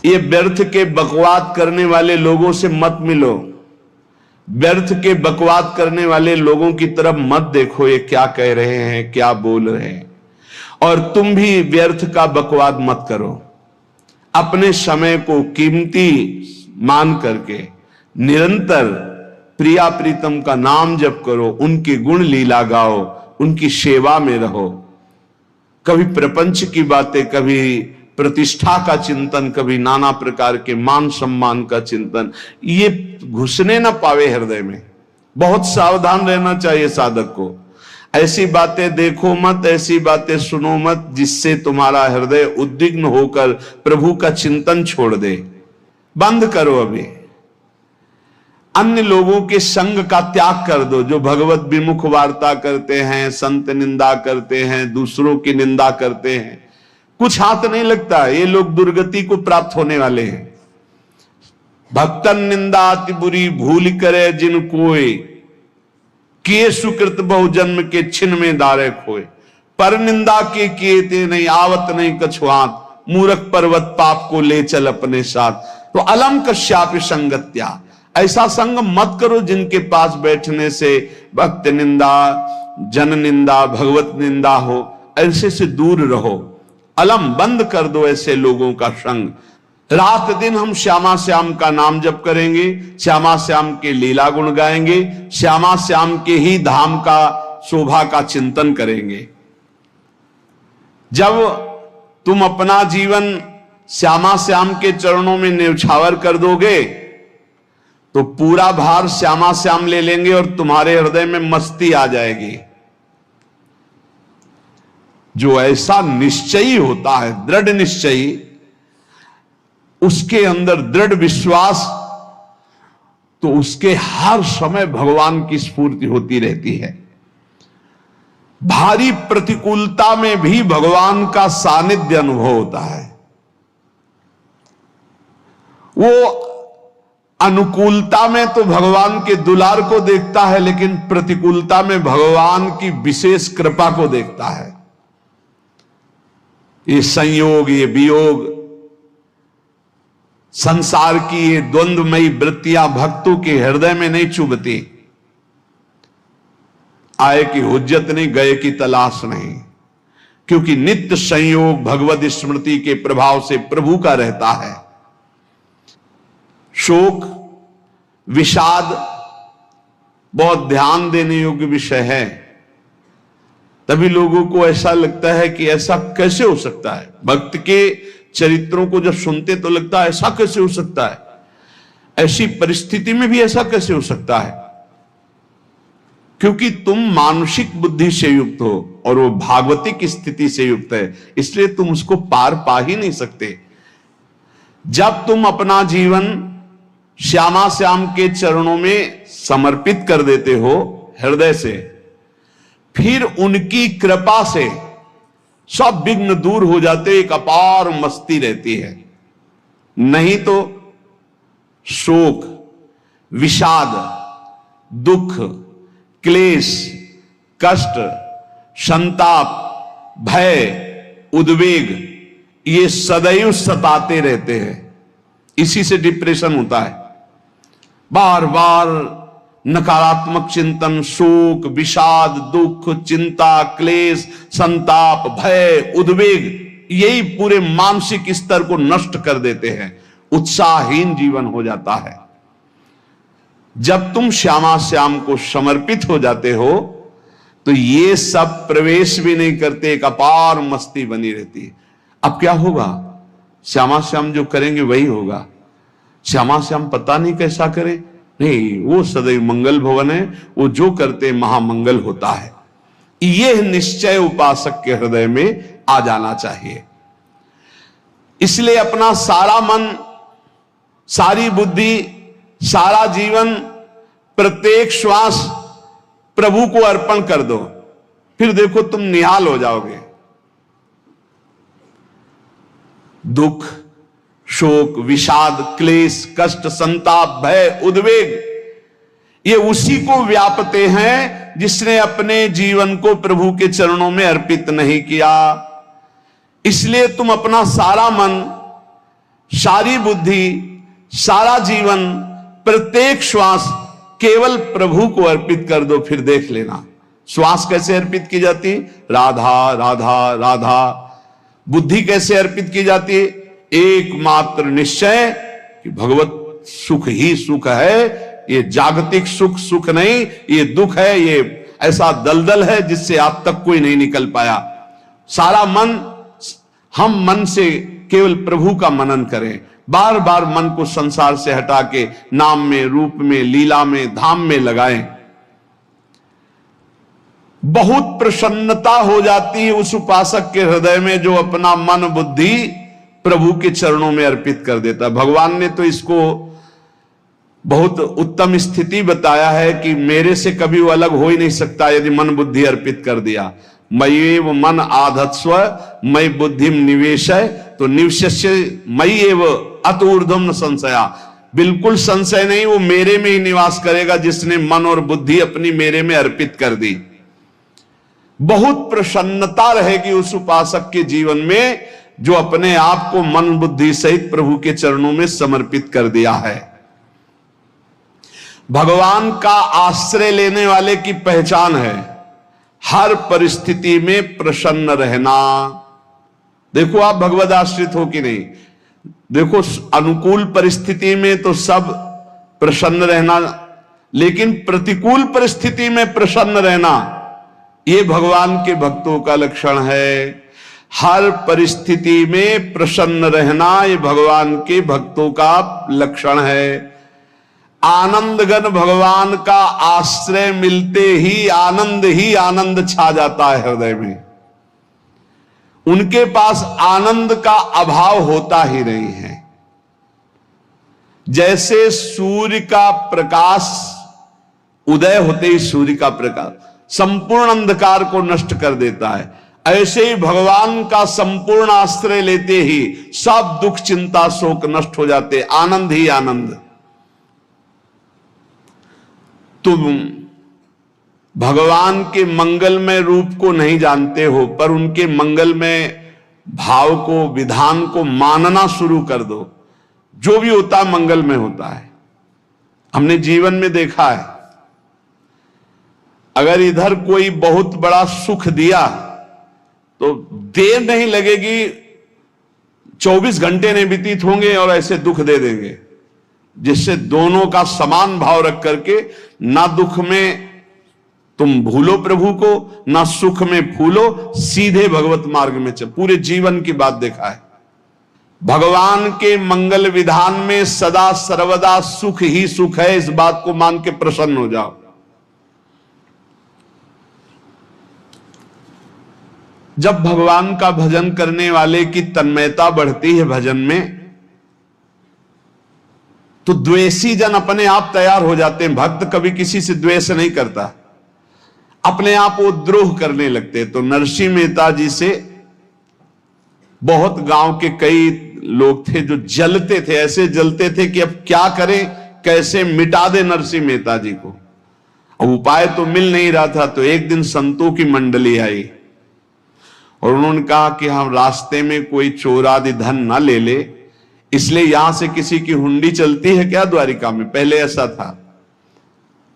ये व्यर्थ के बकवाद करने वाले लोगों से मत मिलो, व्यर्थ के बकवाद करने वाले लोगों की तरफ मत देखो, ये क्या कह रहे हैं, क्या बोल रहे हैं। और तुम भी व्यर्थ का बकवाद मत करो। अपने समय को कीमती मान करके निरंतर प्रिया प्रीतम का नाम जप करो, उनके गुण लीला गाओ, उनकी सेवा में रहो। कभी प्रपंच की बातें, कभी प्रतिष्ठा का चिंतन, कभी नाना प्रकार के मान सम्मान का चिंतन, ये घुसने ना पावे हृदय में। बहुत सावधान रहना चाहिए साधक को। ऐसी बातें देखो मत, ऐसी बातें सुनो मत जिससे तुम्हारा हृदय उद्विग्न होकर प्रभु का चिंतन छोड़ दे। बंद करो अभी। अन्य लोगों के संग का त्याग कर दो, जो भगवत विमुख वार्ता करते हैं, संत निंदा करते हैं, दूसरों की निंदा करते हैं। कुछ हाथ नहीं लगता, ये लोग दुर्गति को प्राप्त होने वाले हैं। भक्तन निंदा अति बुरी भूल करे जिन कोय, किए सुकृत बहु जन्म के छिन में दारे खोए। पर निंदा के किए ते नहीं आवत नहीं कछुआत, मूर्ख पर्वत पाप को ले चल अपने साथ। तो अलम कश्याप संगत्या, ऐसा संग मत करो जिनके पास बैठने से भक्त निंदा, जन निंदा, भगवत निंदा हो। ऐसे से दूर रहो। अलम बंद कर दो ऐसे लोगों का संग। रात दिन हम श्यामा श्याम का नाम जप करेंगे, श्यामा श्याम के लीला गुण गाएंगे, श्यामा श्याम के ही धाम का शोभा का चिंतन करेंगे। जब तुम अपना जीवन श्यामा श्याम के चरणों में न्यौछावर कर दोगे तो पूरा भार श्यामा श्याम ले लेंगे और तुम्हारे हृदय में मस्ती आ जाएगी। जो ऐसा निश्चयी होता है, दृढ़ निश्चयी, उसके अंदर दृढ़ विश्वास, तो उसके हर समय भगवान की स्फूर्ति होती रहती है। भारी प्रतिकूलता में भी भगवान का सानिध्य अनुभव होता है। वो अनुकूलता में तो भगवान के दुलार को देखता है, लेकिन प्रतिकूलता में भगवान की विशेष कृपा को देखता है। ये संयोग, ये वियोग, संसार की ये द्वंद्वमयी वृत्तियां भक्तों के हृदय में नहीं चुभती। आए की हुज्जत नहीं, गए की तलाश नहीं, क्योंकि नित्य संयोग भगवत स्मृति के प्रभाव से प्रभु का रहता है। शोक, विषाद बहुत ध्यान देने योग्य विषय है। तभी लोगों को ऐसा लगता है कि ऐसा कैसे हो सकता है। भक्त के चरित्रों को जब सुनते तो लगता है ऐसा कैसे हो सकता है, ऐसी परिस्थिति में भी ऐसा कैसे हो सकता है। क्योंकि तुम मानसिक बुद्धि से युक्त हो और वो भागवतिक स्थिति से युक्त है, इसलिए तुम उसको पार पा ही नहीं सकते। जब तुम अपना जीवन श्यामा श्याम के चरणों में समर्पित कर देते हो हृदय से, फिर उनकी कृपा से सब विघ्न दूर हो जाते, एक अपार मस्ती रहती है। नहीं तो शोक, विषाद, दुख, क्लेश, कष्ट, संताप, भय, उद्वेग, ये सदैव सताते रहते हैं। इसी से डिप्रेशन होता है। बार बार नकारात्मक चिंतन, शोक, विषाद, दुख, चिंता, क्लेश, संताप, भय, उद्वेग, यही पूरे मानसिक स्तर को नष्ट कर देते हैं। उत्साहहीन जीवन हो जाता है। जब तुम श्यामा श्याम को समर्पित हो जाते हो तो ये सब प्रवेश भी नहीं करते, एक अपार मस्ती बनी रहती है। अब क्या होगा? श्यामा श्याम जो करेंगे वही होगा। श्यामा श्याम पता नहीं कैसा करे, नहीं, वो सदैव मंगल भवन है, वो जो करते महामंगल होता है। यह निश्चय उपासक के हृदय में आ जाना चाहिए। इसलिए अपना सारा मन, सारी बुद्धि, सारा जीवन, प्रत्येक श्वास प्रभु को अर्पण कर दो। फिर देखो तुम निहाल हो जाओगे। दुख, शोक, विषाद, क्लेश, कष्ट, संताप, भय, उद्वेग, ये उसी को व्यापते हैं जिसने अपने जीवन को प्रभु के चरणों में अर्पित नहीं किया। इसलिए तुम अपना सारा मन सारी बुद्धि, सारा जीवन, प्रत्येक श्वास केवल प्रभु को अर्पित कर दो, फिर देख लेना श्वास कैसे अर्पित की जाती, राधा राधा राधा। बुद्धि कैसे अर्पित की जाती है, एकमात्र निश्चय कि भगवत सुख ही सुख है, ये जागतिक सुख सुख नहीं, ये दुख है, ये ऐसा दलदल है जिससे आज तक कोई नहीं निकल पाया। सारा मन, हम मन से केवल प्रभु का मनन करें, बार बार मन को संसार से हटा के नाम में, रूप में, लीला में, धाम में लगाएं। बहुत प्रसन्नता हो जाती है उस उपासक के हृदय में जो अपना मन बुद्धि प्रभु के चरणों में अर्पित कर देता है। भगवान ने तो इसको बहुत उत्तम स्थिति बताया है कि मेरे से कभी वो अलग हो ही नहीं सकता यदि मन बुद्धि अर्पित कर दिया। मय्येव मन आधत्स्व मयि बुद्धिम निवेशय, तो निवशस्य मय्येव अत ऊर्ध्वं न संशया, बिल्कुल संशय नहीं, वो मेरे में ही निवास करेगा जिसने मन और बुद्धि अपनी मेरे में अर्पित कर दी। बहुत प्रसन्नता रहेगी उस उपासक के जीवन में जो अपने आप को मन बुद्धि सहित प्रभु के चरणों में समर्पित कर दिया है। भगवान का आश्रय लेने वाले की पहचान है हर परिस्थिति में प्रसन्न रहना। देखो आप भगवद आश्रित हो कि नहीं, देखो अनुकूल परिस्थिति में तो सब प्रसन्न रहना, लेकिन प्रतिकूल परिस्थिति में प्रसन्न रहना ये भगवान के भक्तों का लक्षण है। हर परिस्थिति में प्रसन्न रहना ये भगवान के भक्तों का लक्षण है। आनंदगन भगवान का आश्रय मिलते ही आनंद छा जाता है हृदय में। उनके पास आनंद का अभाव होता ही नहीं है। जैसे सूर्य का प्रकाश उदय होते ही सूर्य का प्रकाश संपूर्ण अंधकार को नष्ट कर देता है, ऐसे ही भगवान का संपूर्ण आश्रय लेते ही सब दुख चिंता शोक नष्ट हो जाते, आनंद ही आनंद। तुम भगवान के मंगलमय रूप को नहीं जानते हो, पर उनके मंगलमय भाव को, विधान को मानना शुरू कर दो। जो भी होता है मंगलमय होता है। हमने जीवन में देखा है, अगर इधर कोई बहुत बड़ा सुख दिया तो देर नहीं लगेगी, 24 घंटे नहीं व्यतीत होंगे और ऐसे दुख दे देंगे, जिससे दोनों का समान भाव रख करके ना दुख में तुम भूलो प्रभु को, ना सुख में फूलो, सीधे भगवत मार्ग में चल। पूरे जीवन की बात देखा है, भगवान के मंगल विधान में सदा सर्वदा सुख ही सुख है, इस बात को मान के प्रसन्न हो जाओ। जब भगवान का भजन करने वाले की तन्मयता बढ़ती है भजन में, तो द्वेषी जन अपने आप तैयार हो जाते हैं। भक्त कभी किसी से द्वेष नहीं करता, अपने आप वो द्रोह करने लगते। तो नरसिंह मेहता जी से बहुत गांव के कई लोग थे जो जलते थे, ऐसे जलते थे कि अब क्या करें, कैसे मिटा दे नरसिंह मेहता जी को। अब उपाय तो मिल नहीं रहा था। तो एक दिन संतों की मंडली आई और उन्होंने कहा कि हम रास्ते में कोई चोर आदि धन ना ले ले, इसलिए यहां से किसी की हुंडी चलती है क्या द्वारिका में? पहले ऐसा था।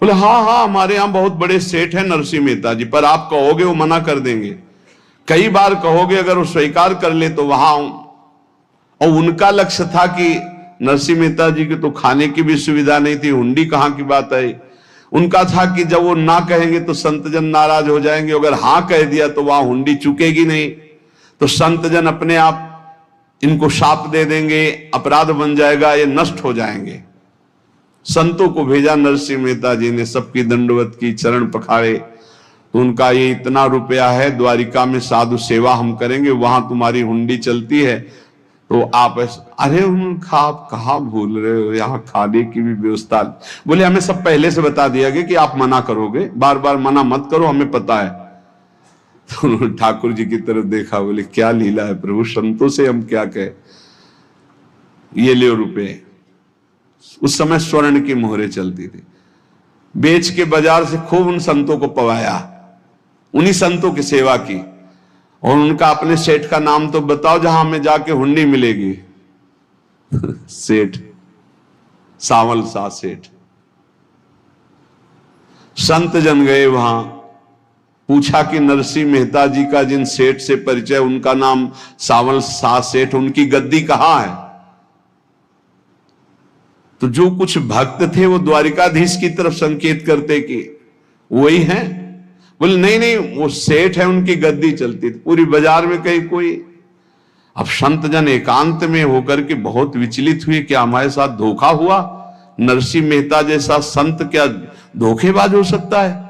बोले हाँ हमारे यहां बहुत बड़े सेठ हैं नरसिंह मेहता जी, पर आप कहोगे वो मना कर देंगे। कई बार कहोगे, अगर वो स्वीकार कर ले तो वहां। और उनका लक्ष्य था कि नरसिंह मेहता जी की तो खाने की भी सुविधा नहीं थी, हुंडी कहां की बात आई। उनका था कि जब वो ना कहेंगे तो संतजन नाराज हो जाएंगे, अगर हां कह दिया तो वहां हुंडी चुकेगी नहीं, तो संतजन अपने आप इनको शाप दे देंगे, अपराध बन जाएगा, ये नष्ट हो जाएंगे। संतों को भेजा नरसिंह मेहता जी ने, सबकी दंडवत की, चरण पखाड़े। तो उनका ये इतना रुपया है, द्वारिका में साधु सेवा हम करेंगे, वहां तुम्हारी हुंडी चलती है, तो आप अरे आप कहाँ भूल रहे हो, यहाँ खाने की भी व्यवस्था। बोले हमें सब पहले से बता दिया गया कि आप मना करोगे, बार बार मना मत करो, हमें पता है। तो उन्होंने ठाकुर जी की तरफ देखा, बोले क्या लीला है प्रभु, संतों से हम क्या कहे, ये ले रुपए। उस समय स्वर्ण की मोहरें चलती थी, बेच के बाजार से खूब उन संतों को पवाया, उन्हीं संतों की सेवा की। और उनका अपने सेठ का नाम तो बताओ जहां हमें जाके हुंडी मिलेगी। सेठ, सावल शाह सेठ। संत जन गए वहां, पूछा कि नरसिंह मेहता जी का जिन सेठ से परिचय, उनका नाम सावल शाह सेठ, उनकी गद्दी कहां है? तो जो कुछ भक्त थे वो द्वारिकाधीश की तरफ संकेत करते कि वही हैं। बोले नहीं नहीं, वो सेठ है, उनकी गद्दी चलती थी। पूरी बाजार में कहीं कोई। अब संत जन एकांत में होकर के बहुत विचलित हुए, क्या हमारे साथ धोखा हुआ? नरसिंह मेहता जैसा संत क्या धोखेबाज हो सकता है?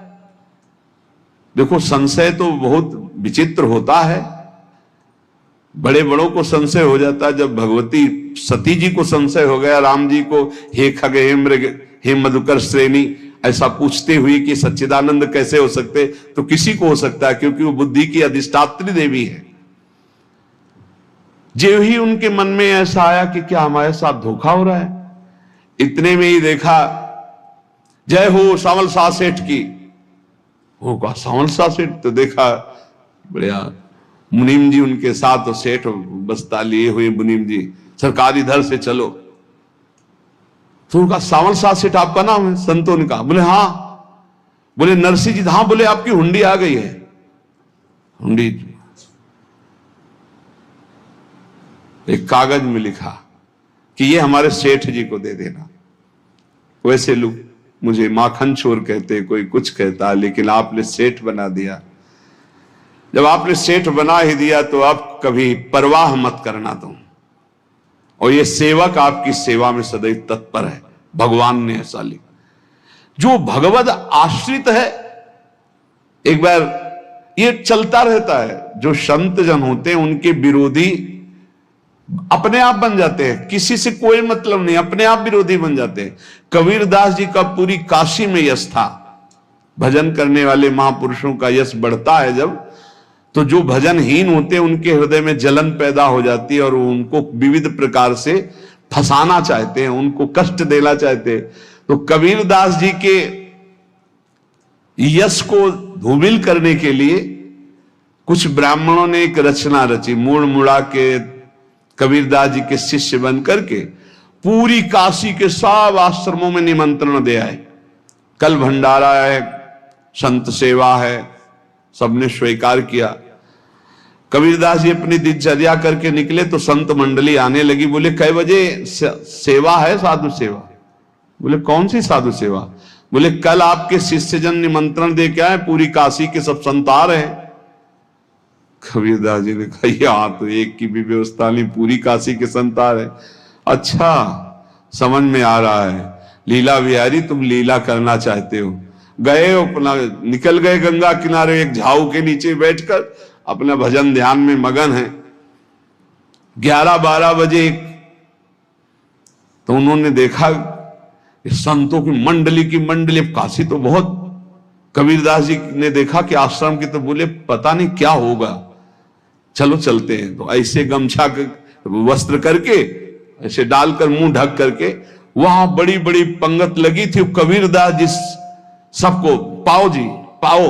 देखो, संशय तो बहुत विचित्र होता है, बड़े बड़ों को संशय हो जाता है। जब भगवती सती जी को संशय हो गया, राम जी को, हे खग हे मृग हे मधुकर श्रेणी, ऐसा पूछते हुए कि सच्चिदानंद कैसे हो सकते, तो किसी को हो सकता है, क्योंकि वो बुद्धि की अधिष्ठात्री देवी है। जो ही उनके मन में ऐसा आया कि क्या हमारे साथ धोखा हो रहा है, इतने में ही देखा, जय हो सावल शाह सेठ की। वो कहा सावल शाह सेठ? तो देखा बढ़िया मुनीम जी उनके साथ, और सेठ बस्ता लिए हुए मुनीम जी, सरकार इधर से चलो। तो उनका सावल शाह सेठ आपका नाम है? संतों ने कहा। बोले हाँ। बोले नरसिंह जी? हाँ। बोले आपकी हुंडी आ गई है। हुंडी एक कागज में लिखा कि ये हमारे सेठ जी को दे देना। वैसे लोग मुझे माखन चोर कहते, कोई कुछ कहता, लेकिन आपने सेठ बना दिया। जब आपने सेठ बना ही दिया तो आप कभी परवाह मत करना तुम। और ये सेवक आपकी सेवा में सदैव तत्पर है। भगवान ने ऐसा लिखा। जो भगवद आश्रित है, एक बार ये चलता रहता है, जो संत जन होते हैं उनके विरोधी अपने आप बन जाते हैं, किसी से कोई मतलब नहीं, अपने आप विरोधी बन जाते हैं। कबीरदास जी का पूरी काशी में यश था। भजन करने वाले महापुरुषों का यश बढ़ता है जब, तो जो भजनहीन होते हैं उनके हृदय में जलन पैदा हो जाती है, और वो उनको विविध प्रकार से फंसाना चाहते हैं, उनको कष्ट देना चाहते हैं। तो कबीरदास जी के यश को धूमिल करने के लिए कुछ ब्राह्मणों ने एक रचना रची। मुड़ मुड़ा के कबीरदास जी के शिष्य बन करके पूरी काशी के सब आश्रमों में निमंत्रण दे आए। कल भंडारा है, संत सेवा है, सबने स्वीकार किया। कबीरदास जी अपनी दिनचर्या करके निकले तो संत मंडली आने लगी। बोले कै बजे सेवा है? साधु सेवा। बोले कौन सी साधु सेवा? बोले कल आपके शिष्यजन निमंत्रण दे के आए, पूरी काशी के सब संत आ रहे हैं। कबीरदास जी ने कहा यहां तो एक की भी व्यवस्था नहीं, पूरी काशी के संत आ रहे। अच्छा, समझ में आ रहा है, लीला बिहारी तुम लीला करना चाहते हो। गए अपना निकल गए गंगा किनारे, एक झाऊ के नीचे बैठकर अपना भजन ध्यान में मगन है। 11-12 बजे तो उन्होंने देखा संतों की मंडली, काशी तो बहुत। कबीरदास जी ने देखा कि आश्रम की, तो बोले पता नहीं क्या होगा, चलो चलते हैं। तो ऐसे गमछा वस्त्र करके ऐसे डालकर मुंह ढक करके, वहां बड़ी बड़ी पंगत लगी थी। कबीरदास जी सबको पाओ जी पाओ।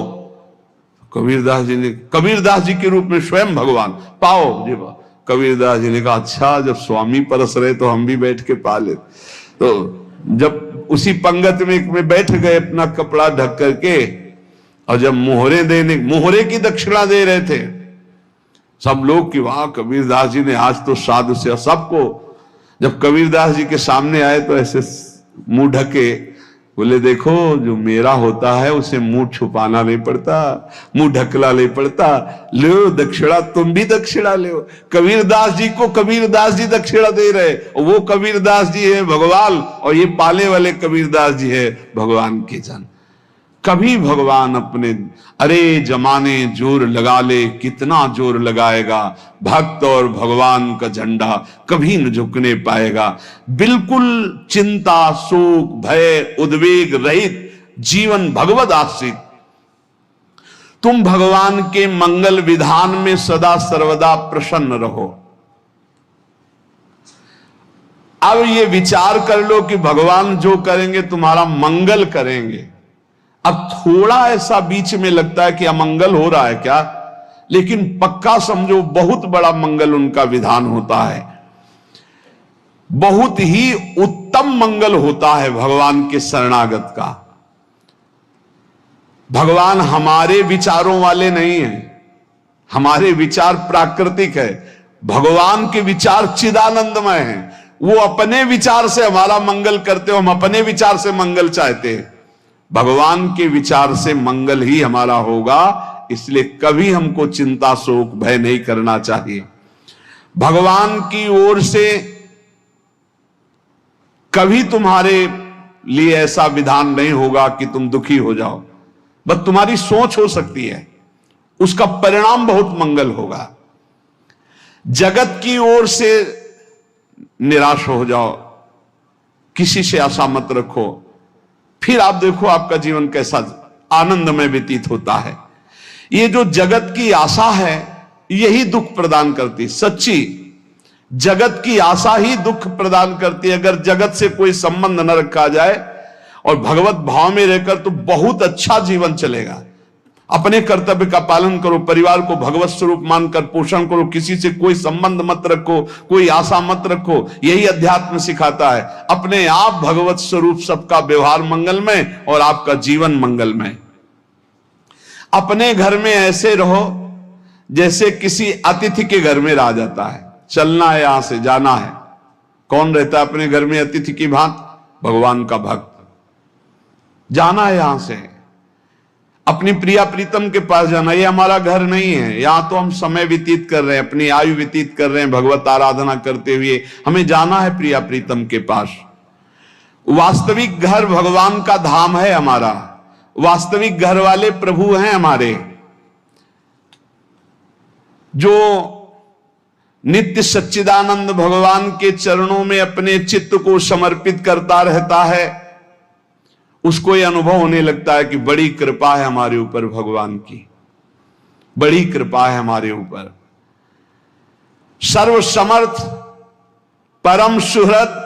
कबीरदास जी के रूप में स्वयं भगवान पाओ जी पाओ। कबीरदास जी ने कहा अच्छा, जब स्वामी परस रहे तो हम भी बैठ के पा ले। तो जब उसी पंगत में बैठ गए अपना कपड़ा ढक करके, और जब मोहरे की दक्षिणा दे रहे थे सब लोग कि वाह कबीरदास जी ने आज तो साधु से, सबको जब कबीरदास जी के सामने आए तो ऐसे मुंह ढके। बोले देखो, जो मेरा होता है उसे मुंह छुपाना नहीं पड़ता, मुंह ढकला नहीं पड़ता। लो दक्षिणा, तुम भी दक्षिणा लो। कबीरदास जी को कबीरदास जी दक्षिणा दे रहे, और वो कबीरदास जी है भगवान, और ये पाले वाले कबीरदास जी है भगवान के जन। कभी भगवान अपने, अरे जमाने जोर लगा ले, कितना जोर लगाएगा, भक्त और भगवान का झंडा कभी न झुकने पाएगा। बिल्कुल चिंता, शोक, भय, उद्वेग रहित जीवन भगवत आश्रित। तुम भगवान के मंगल विधान में सदा सर्वदा प्रसन्न रहो। अब ये विचार कर लो कि भगवान जो करेंगे तुम्हारा मंगल करेंगे। अब थोड़ा ऐसा बीच में लगता है कि अमंगल हो रहा है क्या, लेकिन पक्का समझो बहुत बड़ा मंगल उनका विधान होता है। बहुत ही उत्तम मंगल होता है भगवान के शरणागत का। भगवान हमारे विचारों वाले नहीं हैं, हमारे विचार प्राकृतिक है, भगवान के विचार चिदानंदमय हैं। वो अपने विचार से हमारा मंगल करते हो, हम अपने विचार से मंगल चाहते हैं। भगवान के विचार से मंगल ही हमारा होगा, इसलिए कभी हमको चिंता शोक भय नहीं करना चाहिए। भगवान की ओर से कभी तुम्हारे लिए ऐसा विधान नहीं होगा कि तुम दुखी हो जाओ, बस तुम्हारी सोच हो सकती है, उसका परिणाम बहुत मंगल होगा। जगत की ओर से निराश हो जाओ, किसी से आशा मत रखो, फिर आप देखो आपका जीवन कैसा आनंदमय व्यतीत होता है। ये जो जगत की आशा है यही दुख प्रदान करती, सच्ची जगत की आशा ही दुख प्रदान करती है। अगर जगत से कोई संबंध न रखा जाए और भगवत भाव में रहकर तो बहुत अच्छा जीवन चलेगा। अपने कर्तव्य का पालन करो, परिवार को भगवत स्वरूप मानकर पोषण करो, किसी से कोई संबंध मत रखो, कोई आशा मत रखो, यही अध्यात्म सिखाता है। अपने आप भगवत स्वरूप, सबका व्यवहार मंगलमय और आपका जीवन मंगलमय। अपने घर में ऐसे रहो जैसे किसी अतिथि के घर में रह जाता है। चलना है, यहां से जाना है। कौन रहता है अपने घर में अतिथि की भांति? भगवान का भक्त। जाना है यहां से, अपनी प्रिया प्रीतम के पास जाना। ये हमारा घर नहीं है, यहां तो हम समय व्यतीत कर रहे हैं, अपनी आयु व्यतीत कर रहे हैं भगवत आराधना करते हुए। हमें जाना है प्रिया प्रीतम के पास। वास्तविक घर भगवान का धाम है हमारा, वास्तविक घर वाले प्रभु हैं हमारे, जो नित्य सच्चिदानंद भगवान के चरणों में अपने चित्त को समर्पित करता रहता है। उसको यह अनुभव होने लगता है कि बड़ी कृपा है हमारे ऊपर, भगवान की बड़ी कृपा है हमारे ऊपर। सर्वसमर्थ परम सुहृद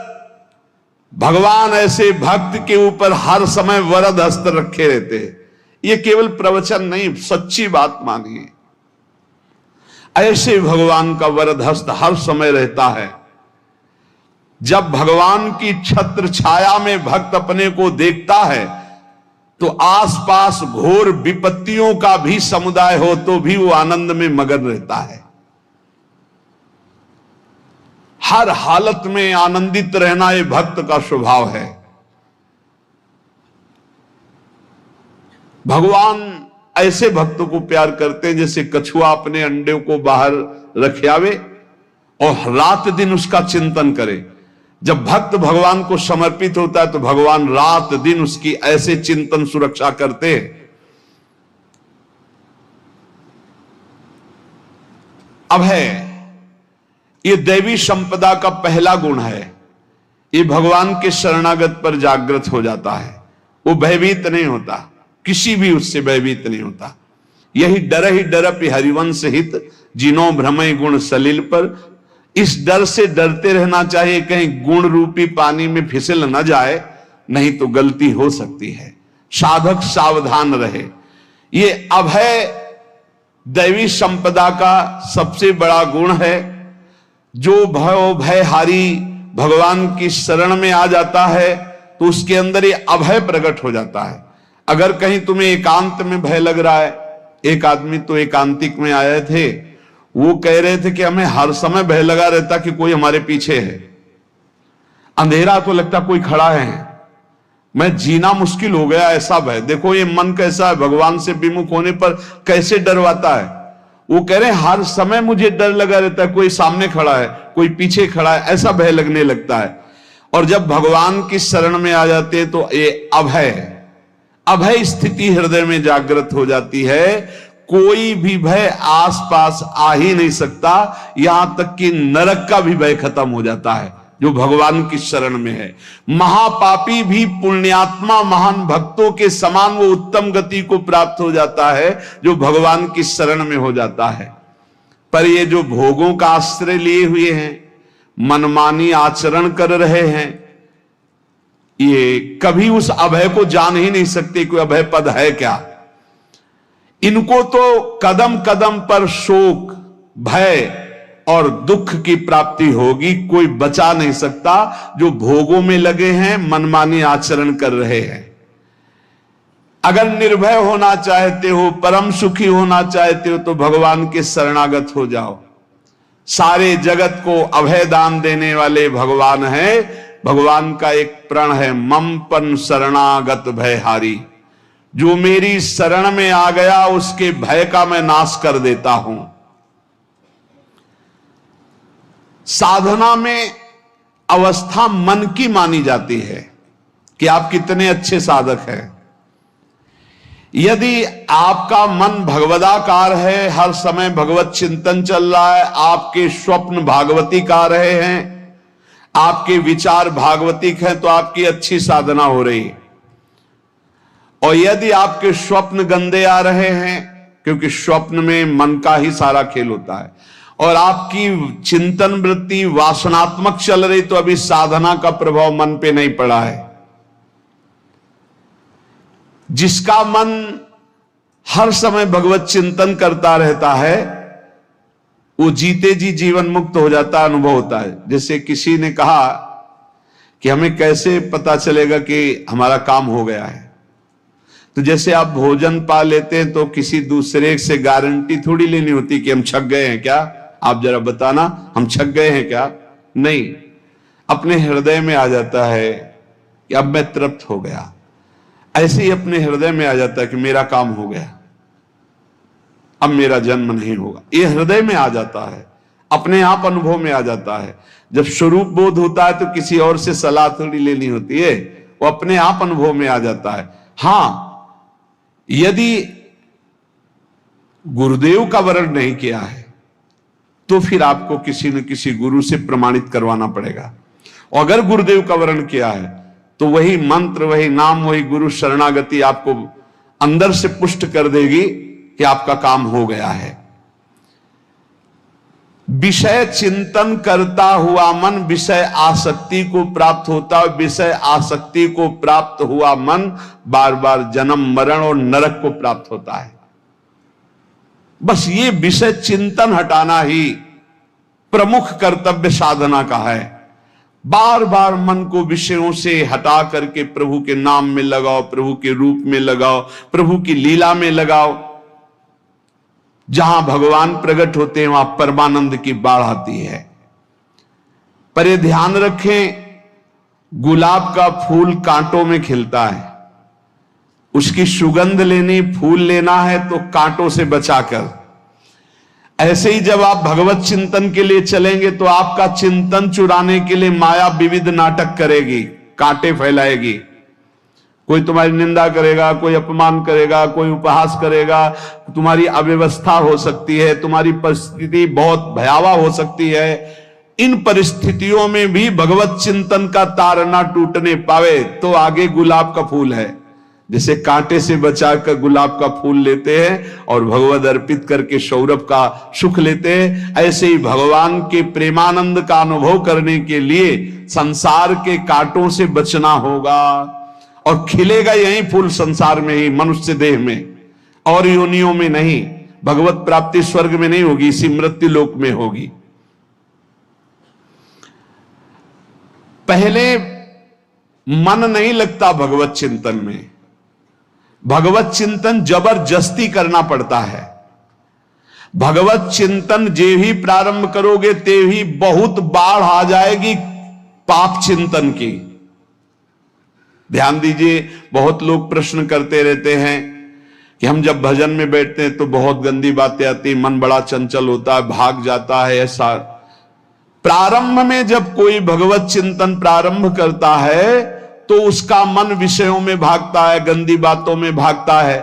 भगवान ऐसे भक्त के ऊपर हर समय वरद हस्त रखे रहते हैं। ये केवल प्रवचन नहीं, सच्ची बात मानिए। ऐसे भगवान का वरद हस्त हर समय रहता है। जब भगवान की छत्र छाया में भक्त अपने को देखता है तो आसपास घोर विपत्तियों का भी समुदाय हो तो भी वो आनंद में मगन रहता है। हर हालत में आनंदित रहना ये भक्त का स्वभाव है। भगवान ऐसे भक्तों को प्यार करते हैं जैसे कछुआ अपने अंडे को बाहर रख आवे और रात दिन उसका चिंतन करे। जब भक्त भगवान को समर्पित होता है तो भगवान रात दिन उसकी ऐसे चिंतन सुरक्षा करते हैं। अब है ये दैवी संपदा का पहला गुण है, ये भगवान के शरणागत पर जागृत हो जाता है। वो भयभीत नहीं होता, किसी भी उससे भयभीत नहीं होता। यही डरपि हरिवंश हित, जिनो भ्रमय गुण सलिल पर। इस डर से डरते रहना चाहिए कहीं गुण रूपी पानी में फिसल न जाए, नहीं तो गलती हो सकती है। साधक सावधान रहे। ये अभय दैवी संपदा का सबसे बड़ा गुण है। जो भयहारी भगवान की शरण में आ जाता है तो उसके अंदर ये अभय प्रकट हो जाता है। अगर कहीं तुम्हें एकांत में भय लग रहा है, एक आदमी तो एकांतिक में आए थे, वो कह रहे थे कि हमें हर समय भय लगा रहता कि कोई हमारे पीछे है, अंधेरा तो लगता कोई खड़ा है, मैं जीना मुश्किल हो गया, ऐसा भय। देखो ये मन कैसा है, भगवान से विमुख होने पर कैसे डरवाता है। वो कह रहे हैं हर समय मुझे डर लगा रहता है, कोई सामने खड़ा है, कोई पीछे खड़ा है, ऐसा भय लगने लगता है। और जब भगवान की शरण में आ जाते हैं तो ये अभय स्थिति हृदय में जागृत हो जाती है। कोई भी भय आसपास आ ही नहीं सकता, यहां तक कि नरक का भी भय खत्म हो जाता है जो भगवान की शरण में है। महापापी भी पुण्यात्मा महान भक्तों के समान वो उत्तम गति को प्राप्त हो जाता है जो भगवान की शरण में हो जाता है। पर ये जो भोगों का आश्रय लिए हुए हैं, मनमानी आचरण कर रहे हैं, ये कभी उस अभय को जान ही नहीं सकते कोई अभय पद है क्या। इनको तो कदम कदम पर शोक, भय और दुख की प्राप्ति होगी। कोई बचा नहीं सकता जो भोगों में लगे हैं, मनमानी आचरण कर रहे हैं। अगर निर्भय होना चाहते हो, परम सुखी होना चाहते हो, तो भगवान के शरणागत हो जाओ। सारे जगत को अभय दान देने वाले भगवान है। भगवान का एक प्रण है, ममपन शरणागत भयहारी। जो मेरी शरण में आ गया उसके भय का मैं नाश कर देता हूं। साधना में अवस्था मन की मानी जाती है कि आप कितने अच्छे साधक हैं। यदि आपका मन भगवदाकार है, हर समय भगवत चिंतन चल रहा है, आपके स्वप्न भागवती का रहे हैं, आपके विचार भागवतिक हैं, तो आपकी अच्छी साधना हो रही है। और यदि आपके स्वप्न गंदे आ रहे हैं, क्योंकि स्वप्न में मन का ही सारा खेल होता है, और आपकी चिंतन वृत्ति वासनात्मक चल रही, तो अभी साधना का प्रभाव मन पे नहीं पड़ा है। जिसका मन हर समय भगवत चिंतन करता रहता है, वो जीते जी जीवन मुक्त हो जाता, अनुभव होता है। जैसे किसी ने कहा कि हमें कैसे पता चलेगा कि हमारा काम हो गया है, तो जैसे आप भोजन पा लेते हैं तो किसी दूसरे से गारंटी थोड़ी लेनी होती कि हम छक गए हैं क्या, आप जरा बताना हम छक गए हैं क्या। नहीं, अपने हृदय में आ जाता है कि अब मैं तृप्त हो गया। ऐसे ही अपने हृदय में आ जाता है कि मेरा काम हो गया, अब मेरा जन्म नहीं होगा। ये हृदय में आ जाता है, अपने आप अनुभव में आ जाता है। जब स्वरूप बोध होता है तो किसी और से सलाह थोड़ी लेनी होती है, वो अपने आप अनुभव में आ जाता है। हां, यदि गुरुदेव का वर्ण नहीं किया है तो फिर आपको किसी न किसी गुरु से प्रमाणित करवाना पड़ेगा। और अगर गुरुदेव का वर्ण किया है तो वही मंत्र, वही नाम, वही गुरु शरणागति आपको अंदर से पुष्ट कर देगी कि आपका काम हो गया है। विषय चिंतन करता हुआ मन विषय आसक्ति को प्राप्त होता है। विषय आसक्ति को प्राप्त हुआ मन बार बार जन्म, मरण और नरक को प्राप्त होता है। बस ये विषय चिंतन हटाना ही प्रमुख कर्तव्य साधना का है। बार बार मन को विषयों से हटा करके प्रभु के नाम में लगाओ, प्रभु के रूप में लगाओ, प्रभु की लीला में लगाओ। जहां भगवान प्रकट होते हैं वहां परमानंद की बाढ़ आती है। पर ये ध्यान रखें, गुलाब का फूल कांटों में खिलता है, उसकी सुगंध लेनी, फूल लेना है तो कांटों से बचाकर। ऐसे ही जब आप भगवत चिंतन के लिए चलेंगे तो आपका चिंतन चुराने के लिए माया विविध नाटक करेगी, कांटे फैलाएगी। कोई तुम्हारी निंदा करेगा, कोई अपमान करेगा, कोई उपहास करेगा, तुम्हारी अव्यवस्था हो सकती है, तुम्हारी परिस्थिति बहुत भयावह हो सकती है। इन परिस्थितियों में भी भगवत चिंतन का तार ना टूटने पावे तो आगे गुलाब का फूल है। जैसे कांटे से बचाकर गुलाब का फूल लेते हैं और भगवत अर्पित करके सौरभ का सुख लेते हैं, ऐसे ही भगवान के प्रेमानंद का अनुभव करने के लिए संसार के कांटों से बचना होगा। और खिलेगा यही फूल संसार में ही, मनुष्य देह में, और योनियों में नहीं। भगवत प्राप्ति स्वर्ग में नहीं होगी, इसी मृत्यु लोक में होगी। पहले मन नहीं लगता भगवत चिंतन में। भगवत चिंतन जबरदस्ती करना पड़ता है। भगवत चिंतन जे ही प्रारंभ करोगे ते ही बहुत बाढ़ आ जाएगी पाप चिंतन की। ध्यान दीजिए, बहुत लोग प्रश्न करते रहते हैं कि हम जब भजन में बैठते हैं तो बहुत गंदी बातें आती, मन बड़ा चंचल होता है, भाग जाता है। ऐसा प्रारंभ में जब कोई भगवत चिंतन प्रारंभ करता है तो उसका मन विषयों में भागता है, गंदी बातों में भागता है।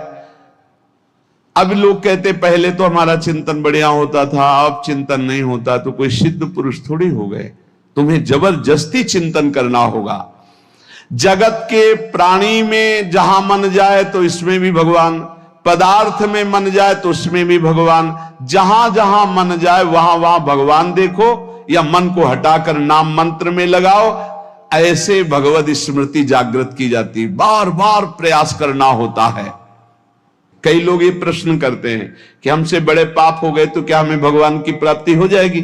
अब लोग कहते पहले तो हमारा चिंतन बढ़िया होता था, अब चिंतन नहीं होता। तो कोई सिद्ध पुरुष थोड़ी हो गए, तुम्हें जबरदस्ती चिंतन करना होगा। जगत के प्राणी में जहां मन जाए तो इसमें भी भगवान, पदार्थ में मन जाए तो उसमें भी भगवान। जहां जहां मन जाए वहां वहां भगवान देखो, या मन को हटाकर नाम मंत्र में लगाओ। ऐसे भगवत स्मृति जागृत की जाती, बार बार प्रयास करना होता है। कई लोग ये प्रश्न करते हैं कि हमसे बड़े पाप हो गए तो क्या हमें भगवान की प्राप्ति हो जाएगी?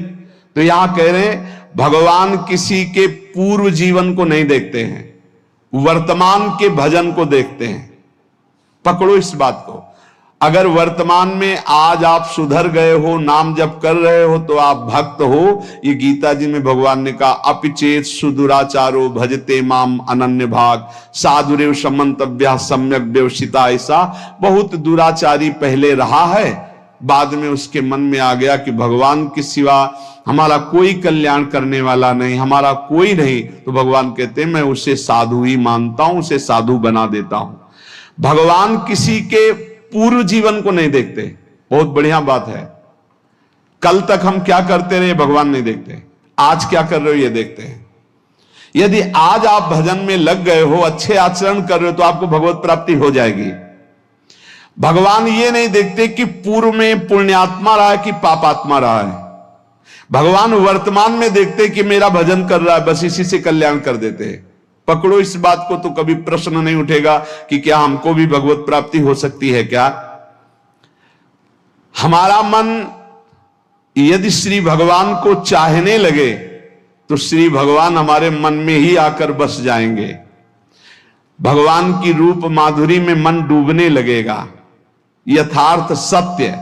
तो यहां कह रहे हैं भगवान किसी के पूर्व जीवन को नहीं देखते हैं, वर्तमान के भजन को देखते हैं। पकड़ो इस बात को। अगर वर्तमान में आज आप सुधर गए हो, नाम जप कर रहे हो, तो आप भक्त हो। ये गीता जी में भगवान ने कहा, अपिचेत सुदुराचारो भजते माम अनन्य भाग साधुरेव समन्तव्या सम्यक व्यवसिता। ऐसा बहुत दुराचारी पहले रहा है, बाद में उसके मन में आ गया कि भगवान के सिवा हमारा कोई कल्याण करने वाला नहीं, हमारा कोई नहीं, तो भगवान कहते हैं मैं उसे साधु ही मानता हूं, उसे साधु बना देता हूं। भगवान किसी के पूर्व जीवन को नहीं देखते। बहुत बढ़िया बात है। कल तक हम क्या करते रहे भगवान नहीं देखते, आज क्या कर रहे हो ये देखते हैं। यदि आज आप भजन में लग गए हो, अच्छे आचरण कर रहे हो, तो आपको भगवत प्राप्ति हो जाएगी। भगवान ये नहीं देखते कि पूर्व में पुण्यात्मा रहा है कि पापात्मा रहा है। भगवान वर्तमान में देखते कि मेरा भजन कर रहा है, बस इसी से कल्याण कर देते हैं। पकड़ो इस बात को, तो कभी प्रश्न नहीं उठेगा कि क्या हमको भी भगवत प्राप्ति हो सकती है क्या। हमारा मन यदि श्री भगवान को चाहने लगे तो श्री भगवान हमारे मन में ही आकर बस जाएंगे। भगवान की रूप माधुरी में मन डूबने लगेगा। यथार्थ सत्य,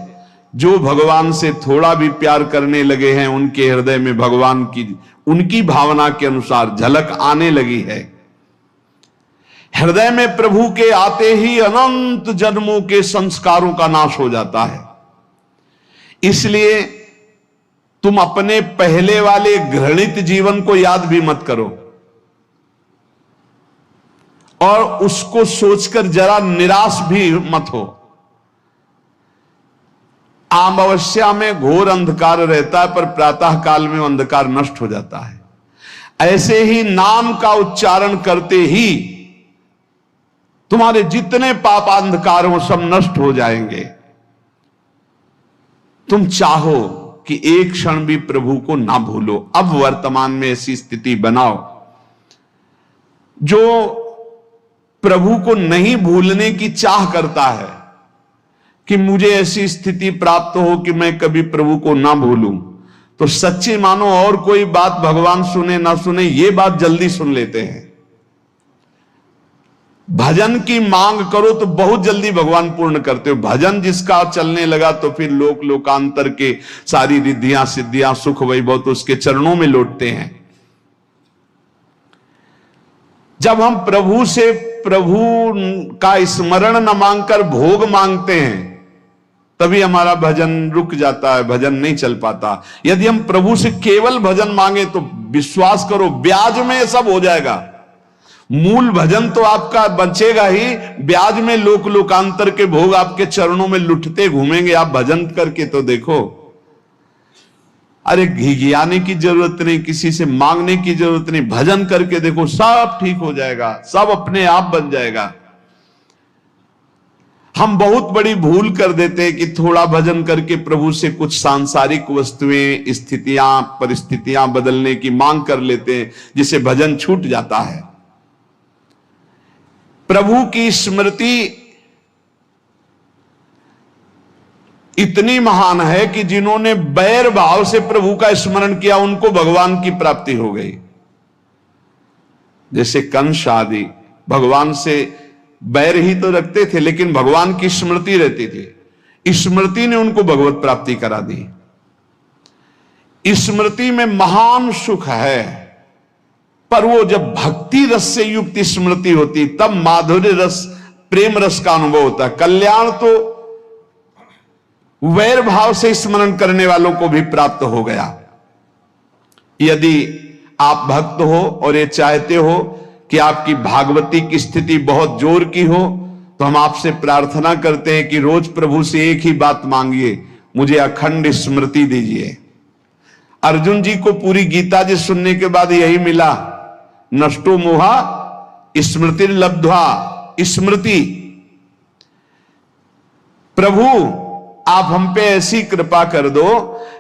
जो भगवान से थोड़ा भी प्यार करने लगे हैं, उनके हृदय में भगवान की उनकी भावना के अनुसार झलक आने लगी है। हृदय में प्रभु के आते ही अनंत जन्मों के संस्कारों का नाश हो जाता है। इसलिए तुम अपने पहले वाले घृणित जीवन को याद भी मत करो और उसको सोचकर जरा निराश भी मत हो। अमावस्या में घोर अंधकार रहता है, पर प्रातः काल में अंधकार नष्ट हो जाता है। ऐसे ही नाम का उच्चारण करते ही तुम्हारे जितने पाप अंधकार हो सब नष्ट हो जाएंगे। तुम चाहो कि एक क्षण भी प्रभु को ना भूलो। अब वर्तमान में ऐसी स्थिति बनाओ। जो प्रभु को नहीं भूलने की चाह करता है कि मुझे ऐसी स्थिति प्राप्त हो कि मैं कभी प्रभु को ना भूलूं, तो सच्चे मानो और कोई बात भगवान सुने ना सुने, ये बात जल्दी सुन लेते हैं। भजन की मांग करो तो बहुत जल्दी भगवान पूर्ण करते हो। भजन जिसका चलने लगा तो फिर लोक लोकांतर के सारी रिद्धियां सिद्धियां सुख वैभव तो उसके चरणों में लौटते हैं। जब हम प्रभु से प्रभु का स्मरण न मांगकर भोग मांगते हैं, तभी हमारा भजन रुक जाता है, भजन नहीं चल पाता। यदि हम प्रभु से केवल भजन मांगे तो विश्वास करो ब्याज में सब हो जाएगा। मूल भजन तो आपका बचेगा ही, ब्याज में लोक लोकांतर के भोग आपके चरणों में लुटते घूमेंगे। आप भजन करके तो देखो। अरे घिघियाने की जरूरत नहीं, किसी से मांगने की जरूरत नहीं, भजन करके देखो, सब ठीक हो जाएगा, सब अपने आप बन जाएगा। हम बहुत बड़ी भूल कर देते हैं कि थोड़ा भजन करके प्रभु से कुछ सांसारिक वस्तुएं, स्थितियां, परिस्थितियां बदलने की मांग कर लेते हैं, जिससे भजन छूट जाता है। प्रभु की स्मृति इतनी महान है कि जिन्होंने बैर भाव से प्रभु का स्मरण किया उनको भगवान की प्राप्ति हो गई। जैसे कंस आदि भगवान से बैर ही तो रखते थे, लेकिन भगवान की स्मृति रहती थी। स्मृति ने उनको भगवत प्राप्ति करा दी। स्मृति में महान सुख है, पर वो जब भक्ति रस से युक्त स्मृति होती तब माधुर्य रस, प्रेम रस का अनुभव होता है। कल्याण तो वैर भाव से स्मरण करने वालों को भी प्राप्त हो गया। यदि आप भक्त हो और ये चाहते हो कि आपकी भागवती की स्थिति बहुत जोर की हो, तो हम आपसे प्रार्थना करते हैं कि रोज प्रभु से एक ही बात मांगिए, मुझे अखंड स्मृति दीजिए। अर्जुन जी को पूरी गीता जी सुनने के बाद यही मिला, नष्टो मोहा स्मृति लब्ध्वा। स्मृति, प्रभु आप हम पे ऐसी कृपा कर दो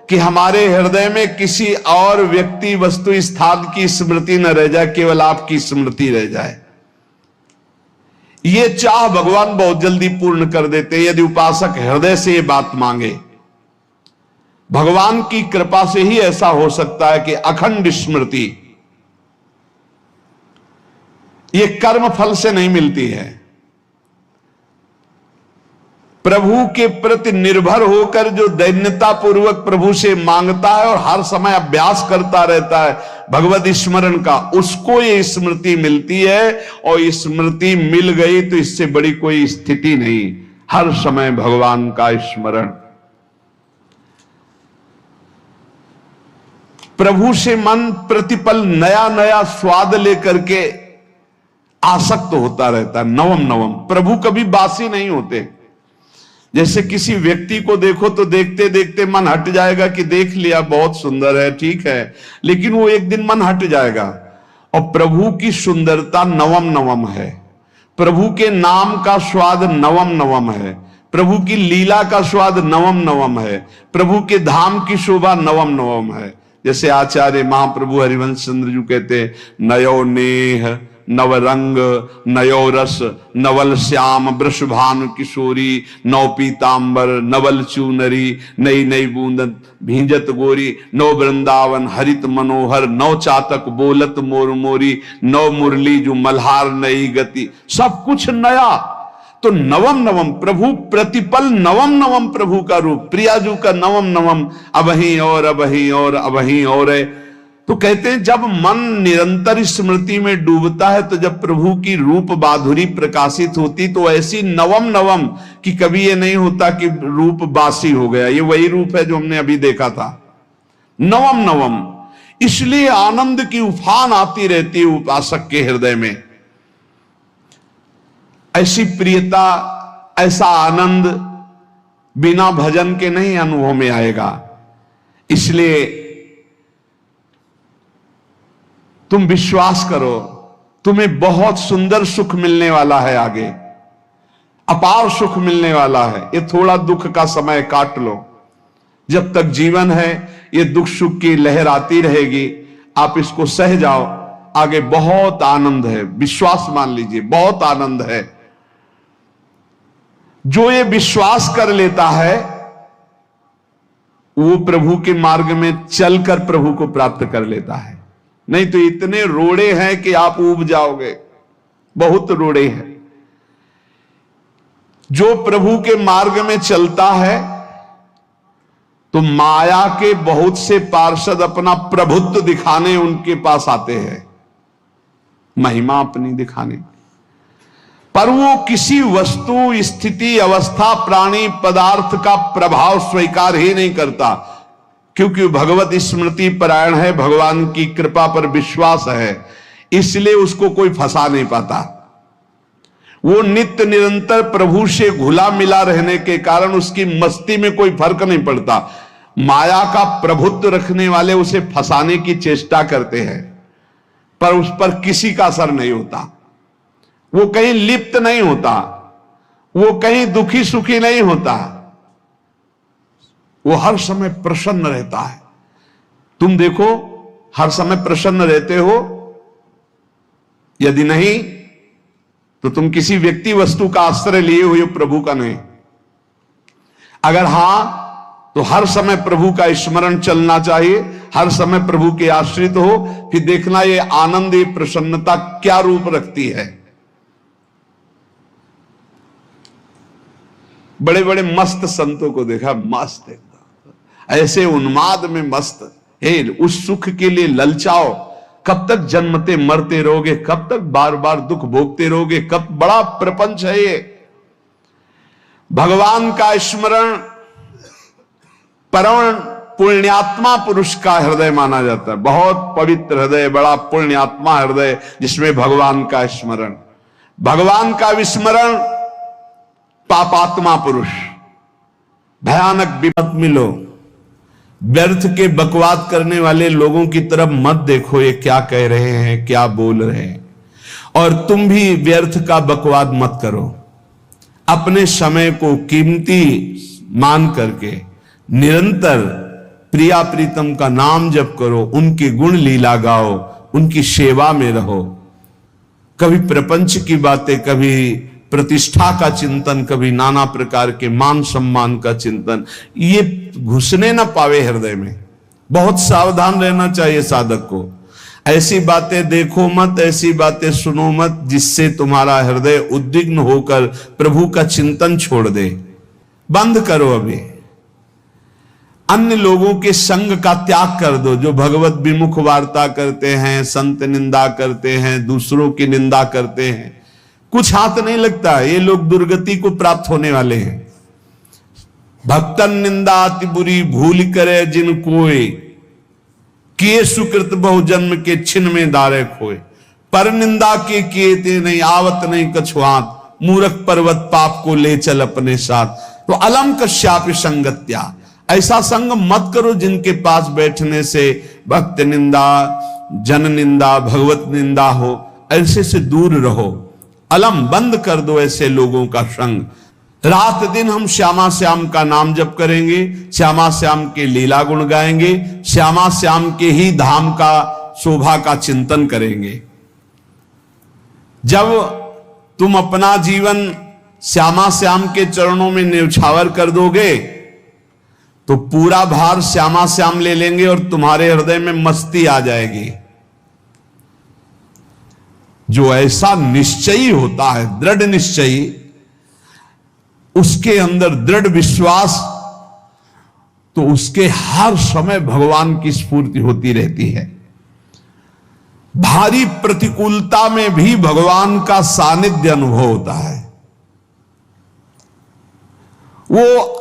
कि हमारे हृदय में किसी और व्यक्ति, वस्तु, स्थान की स्मृति न रह जाए, केवल आपकी स्मृति रह जाए। ये चाह भगवान बहुत जल्दी पूर्ण कर देते हैं यदि उपासक हृदय से ये बात मांगे। भगवान की कृपा से ही ऐसा हो सकता है कि अखंड स्मृति ये कर्म फल से नहीं मिलती है। प्रभु के प्रति निर्भर होकर जो दैन्यता पूर्वक प्रभु से मांगता है और हर समय अभ्यास करता रहता है भगवत स्मरण का, उसको ये स्मृति मिलती है। और स्मृति मिल गई तो इससे बड़ी कोई स्थिति नहीं, हर समय भगवान का स्मरण। प्रभु से मन प्रतिपल नया नया स्वाद लेकर के आसक्त होता रहता है, नवम नवम। प्रभु कभी बासी नहीं होते। जैसे किसी व्यक्ति को देखो तो देखते देखते मन हट जाएगा कि देख लिया, बहुत सुंदर है, ठीक है, लेकिन वो एक दिन मन हट जाएगा। और प्रभु की सुंदरता नवम नवम है, प्रभु के नाम का स्वाद नवम नवम है, प्रभु की लीला का स्वाद नवम नवम है, प्रभु के धाम की शोभा नवम नवम है। जैसे आचार्य महाप्रभु हरिवंश चंद्र जी कहते, नयो नेह नव रंग नयो रस नवल श्याम वृषभानु किशोरी, नौ पीतांबर नवल चूनरी, नई नई बूंदन भींजत गोरी, नौ वृंदावन हरित मनोहर, नौ चातक बोलत मोर मोरी, नौ मुरली जो मल्हार नई गति, सब कुछ नया। तो नवम नवम प्रभु प्रतिपल नवम नवम प्रभु का रूप, प्रियाजू का नवम नवम, अबही और अबही और अबही और है। तो कहते हैं जब मन निरंतर स्मृति में डूबता है तो जब प्रभु की रूप माधुरी प्रकाशित होती तो ऐसी नवम नवम कि कभी ये नहीं होता कि रूप बासी हो गया, ये वही रूप है जो हमने अभी देखा था, नवम नवम। इसलिए आनंद की उफान आती रहती है उपासक के हृदय में। ऐसी प्रियता, ऐसा आनंद बिना भजन के नहीं अनुभव में आएगा। इसलिए तुम विश्वास करो, तुम्हें बहुत सुंदर सुख मिलने वाला है, आगे अपार सुख मिलने वाला है। ये थोड़ा दुख का समय काट लो, जब तक जीवन है ये दुख सुख की लहर आती रहेगी, आप इसको सह जाओ, आगे बहुत आनंद है, विश्वास मान लीजिए, बहुत आनंद है। जो ये विश्वास कर लेता है वो प्रभु के मार्ग में चलकर प्रभु को प्राप्त कर लेता है। नहीं तो इतने रोड़े हैं कि आप ऊब जाओगे, बहुत रोड़े हैं। जो प्रभु के मार्ग में चलता है तो माया के बहुत से पार्षद अपना प्रभुत्व दिखाने उनके पास आते हैं, महिमा अपनी दिखाने, पर वो किसी वस्तु स्थिति अवस्था प्राणी पदार्थ का प्रभाव स्वीकार ही नहीं करता, क्योंकि भगवत स्मृति परायण है, भगवान की कृपा पर विश्वास है, इसलिए उसको कोई फंसा नहीं पाता। वो नित्य निरंतर प्रभु से घुला मिला रहने के कारण उसकी मस्ती में कोई फर्क नहीं पड़ता। माया का प्रभुत्व रखने वाले उसे फंसाने की चेष्टा करते हैं, पर उस पर किसी का असर नहीं होता, वो कहीं लिप्त नहीं होता, वो कहीं दुखी सुखी नहीं होता, वो हर समय प्रसन्न रहता है। तुम देखो, हर समय प्रसन्न रहते हो? यदि नहीं तो तुम किसी व्यक्ति वस्तु का आश्रय लिए हुए प्रभु का नहीं। अगर हां तो हर समय प्रभु का स्मरण चलना चाहिए, हर समय प्रभु के आश्रित हो, फिर देखना ये आनंद, ये प्रसन्नता क्या रूप रखती है। बड़े बड़े मस्त संतों को देखा, मस्त एकदम ऐसे उन्माद में मस्त। हे, उस सुख के लिए ललचाओ, कब तक जन्मते मरते रहोगे, कब तक बार बार दुख भोगते रहोगे, कब बड़ा प्रपंच है ये। भगवान का स्मरण परम पुण्यात्मा पुरुष का हृदय माना जाता है, बहुत पवित्र हृदय, बड़ा पुण्यात्मा हृदय जिसमें भगवान का स्मरण। भगवान का विस्मरण पापात्मा पुरुष। भयानक विपत मिलो, व्यर्थ के बकवाद करने वाले लोगों की तरफ मत देखो, ये क्या कह रहे हैं, क्या बोल रहे हैं, और तुम भी व्यर्थ का बकवाद मत करो। अपने समय को कीमती मान करके निरंतर प्रिया प्रीतम का नाम जप करो, उनकी गुण लीला गाओ, उनकी सेवा में रहो। कभी प्रपंच की बातें, कभी प्रतिष्ठा का चिंतन, कभी नाना प्रकार के मान सम्मान का चिंतन, ये घुसने ना पावे हृदय में। बहुत सावधान रहना चाहिए साधक को। ऐसी बातें देखो मत, ऐसी बातें सुनो मत जिससे तुम्हारा हृदय उद्विग्न होकर प्रभु का चिंतन छोड़ दे। बंद करो अभी। अन्य लोगों के संग का त्याग कर दो, जो भगवत विमुख वार्ता करते हैं, संत निंदा करते हैं, दूसरों की निंदा करते हैं, कुछ हाथ नहीं लगता। ये लोग दुर्गति को प्राप्त होने वाले हैं। भक्तन निंदा अति बुरी भूल करे जिन कोय, किए सुकृत बहु जन्म के छिन में दारे खोए। पर निंदा के किए ते नहीं, आवत नहीं कछुआत, मूर्ख पर्वत पाप को ले चल अपने साथ। तो अलम कश्यापि संगत्या, ऐसा संग मत करो जिनके पास बैठने से भक्त निंदा, जन निंदा, भगवत निंदा हो। ऐसे से दूर रहो। अलम, बंद कर दो ऐसे लोगों का संग। रात दिन हम श्यामा श्याम का नाम जप करेंगे, श्यामा श्याम के लीला गुण गाएंगे, श्यामा श्याम के ही धाम का शोभा का चिंतन करेंगे। जब तुम अपना जीवन श्यामा श्याम के चरणों में न्यौछावर कर दोगे तो पूरा भार श्यामा श्याम ले लेंगे और तुम्हारे हृदय में मस्ती आ जाएगी। जो ऐसा निश्चयी होता है, दृढ़ निश्चयी, उसके अंदर दृढ़ विश्वास, तो उसके हर समय भगवान की स्फूर्ति होती रहती है। भारी प्रतिकूलता में भी भगवान का सानिध्य अनुभव होता है। वो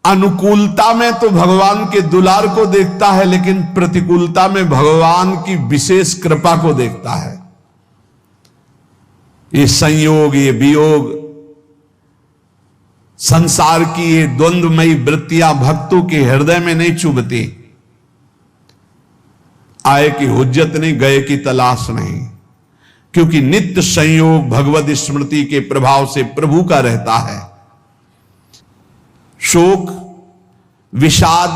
अनुकूलता में तो भगवान के दुलार को देखता है, लेकिन प्रतिकूलता में भगवान की विशेष कृपा को देखता है। ये संयोग, ये वियोग, संसार की ये द्वंद्वमयी वृत्तियां भक्तों के हृदय में नहीं चुभती। आए की हुज्जत नहीं, गए की तलाश नहीं, क्योंकि नित्य संयोग भगवत स्मृति के प्रभाव से प्रभु का रहता है। शोक, विषाद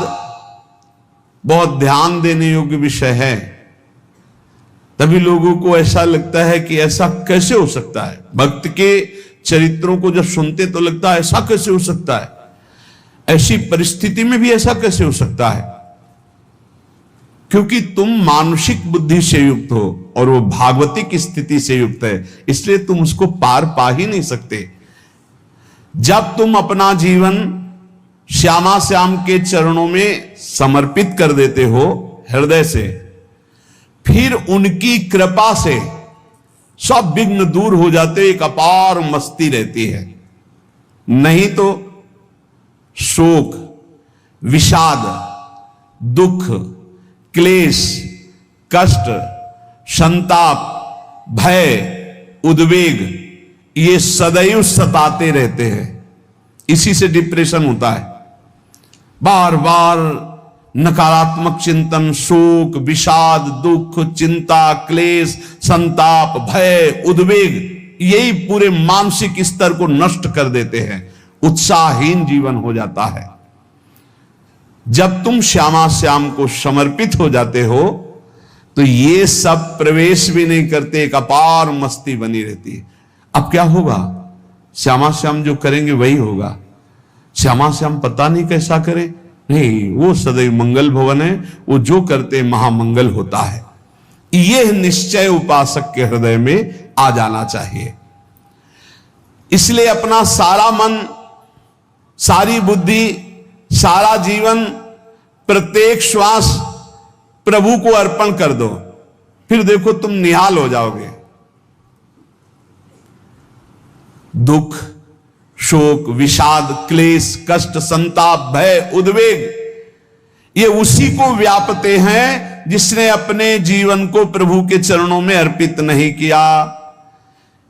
बहुत ध्यान देने योग्य विषय है। तभी लोगों को ऐसा लगता है कि ऐसा कैसे हो सकता है। भक्त के चरित्रों को जब सुनते तो लगता है ऐसा कैसे हो सकता है, ऐसी परिस्थिति में भी ऐसा कैसे हो सकता है। क्योंकि तुम मानसिक बुद्धि से युक्त हो और वो भागवतिक स्थिति से युक्त है, इसलिए तुम उसको पार पा ही नहीं सकते। जब तुम अपना जीवन श्यामा श्याम के चरणों में समर्पित कर देते हो हृदय से, फिर उनकी कृपा से सब विघ्न दूर हो जाते, एक अपार मस्ती रहती है। नहीं तो शोक, विषाद, दुख, क्लेश, कष्ट, संताप, भय, उद्वेग, ये सदैव सताते रहते हैं। इसी से डिप्रेशन होता है। बार बार नकारात्मक चिंतन, शोक, विषाद, दुख, चिंता, क्लेश, संताप, भय, उद्वेग, यही पूरे मानसिक स्तर को नष्ट कर देते हैं। उत्साहहीन जीवन हो जाता है। जब तुम श्यामा श्याम को समर्पित हो जाते हो तो ये सब प्रवेश भी नहीं करते, एक अपार मस्ती बनी रहती है। अब क्या होगा? श्यामा श्याम जो करेंगे वही होगा। श्यामा श्याम पता नहीं कैसा करे, नहीं, वो सदैव मंगल भवन है, वो जो करते महामंगल होता है। यह निश्चय उपासक के हृदय में आ जाना चाहिए। इसलिए अपना सारा मन, सारी बुद्धि, सारा जीवन, प्रत्येक श्वास प्रभु को अर्पण कर दो, फिर देखो तुम निहाल हो जाओगे। दुख, शोक, विषाद, क्लेश, कष्ट, संताप, भय, उद्वेग, ये उसी को व्यापते हैं जिसने अपने जीवन को प्रभु के चरणों में अर्पित नहीं किया।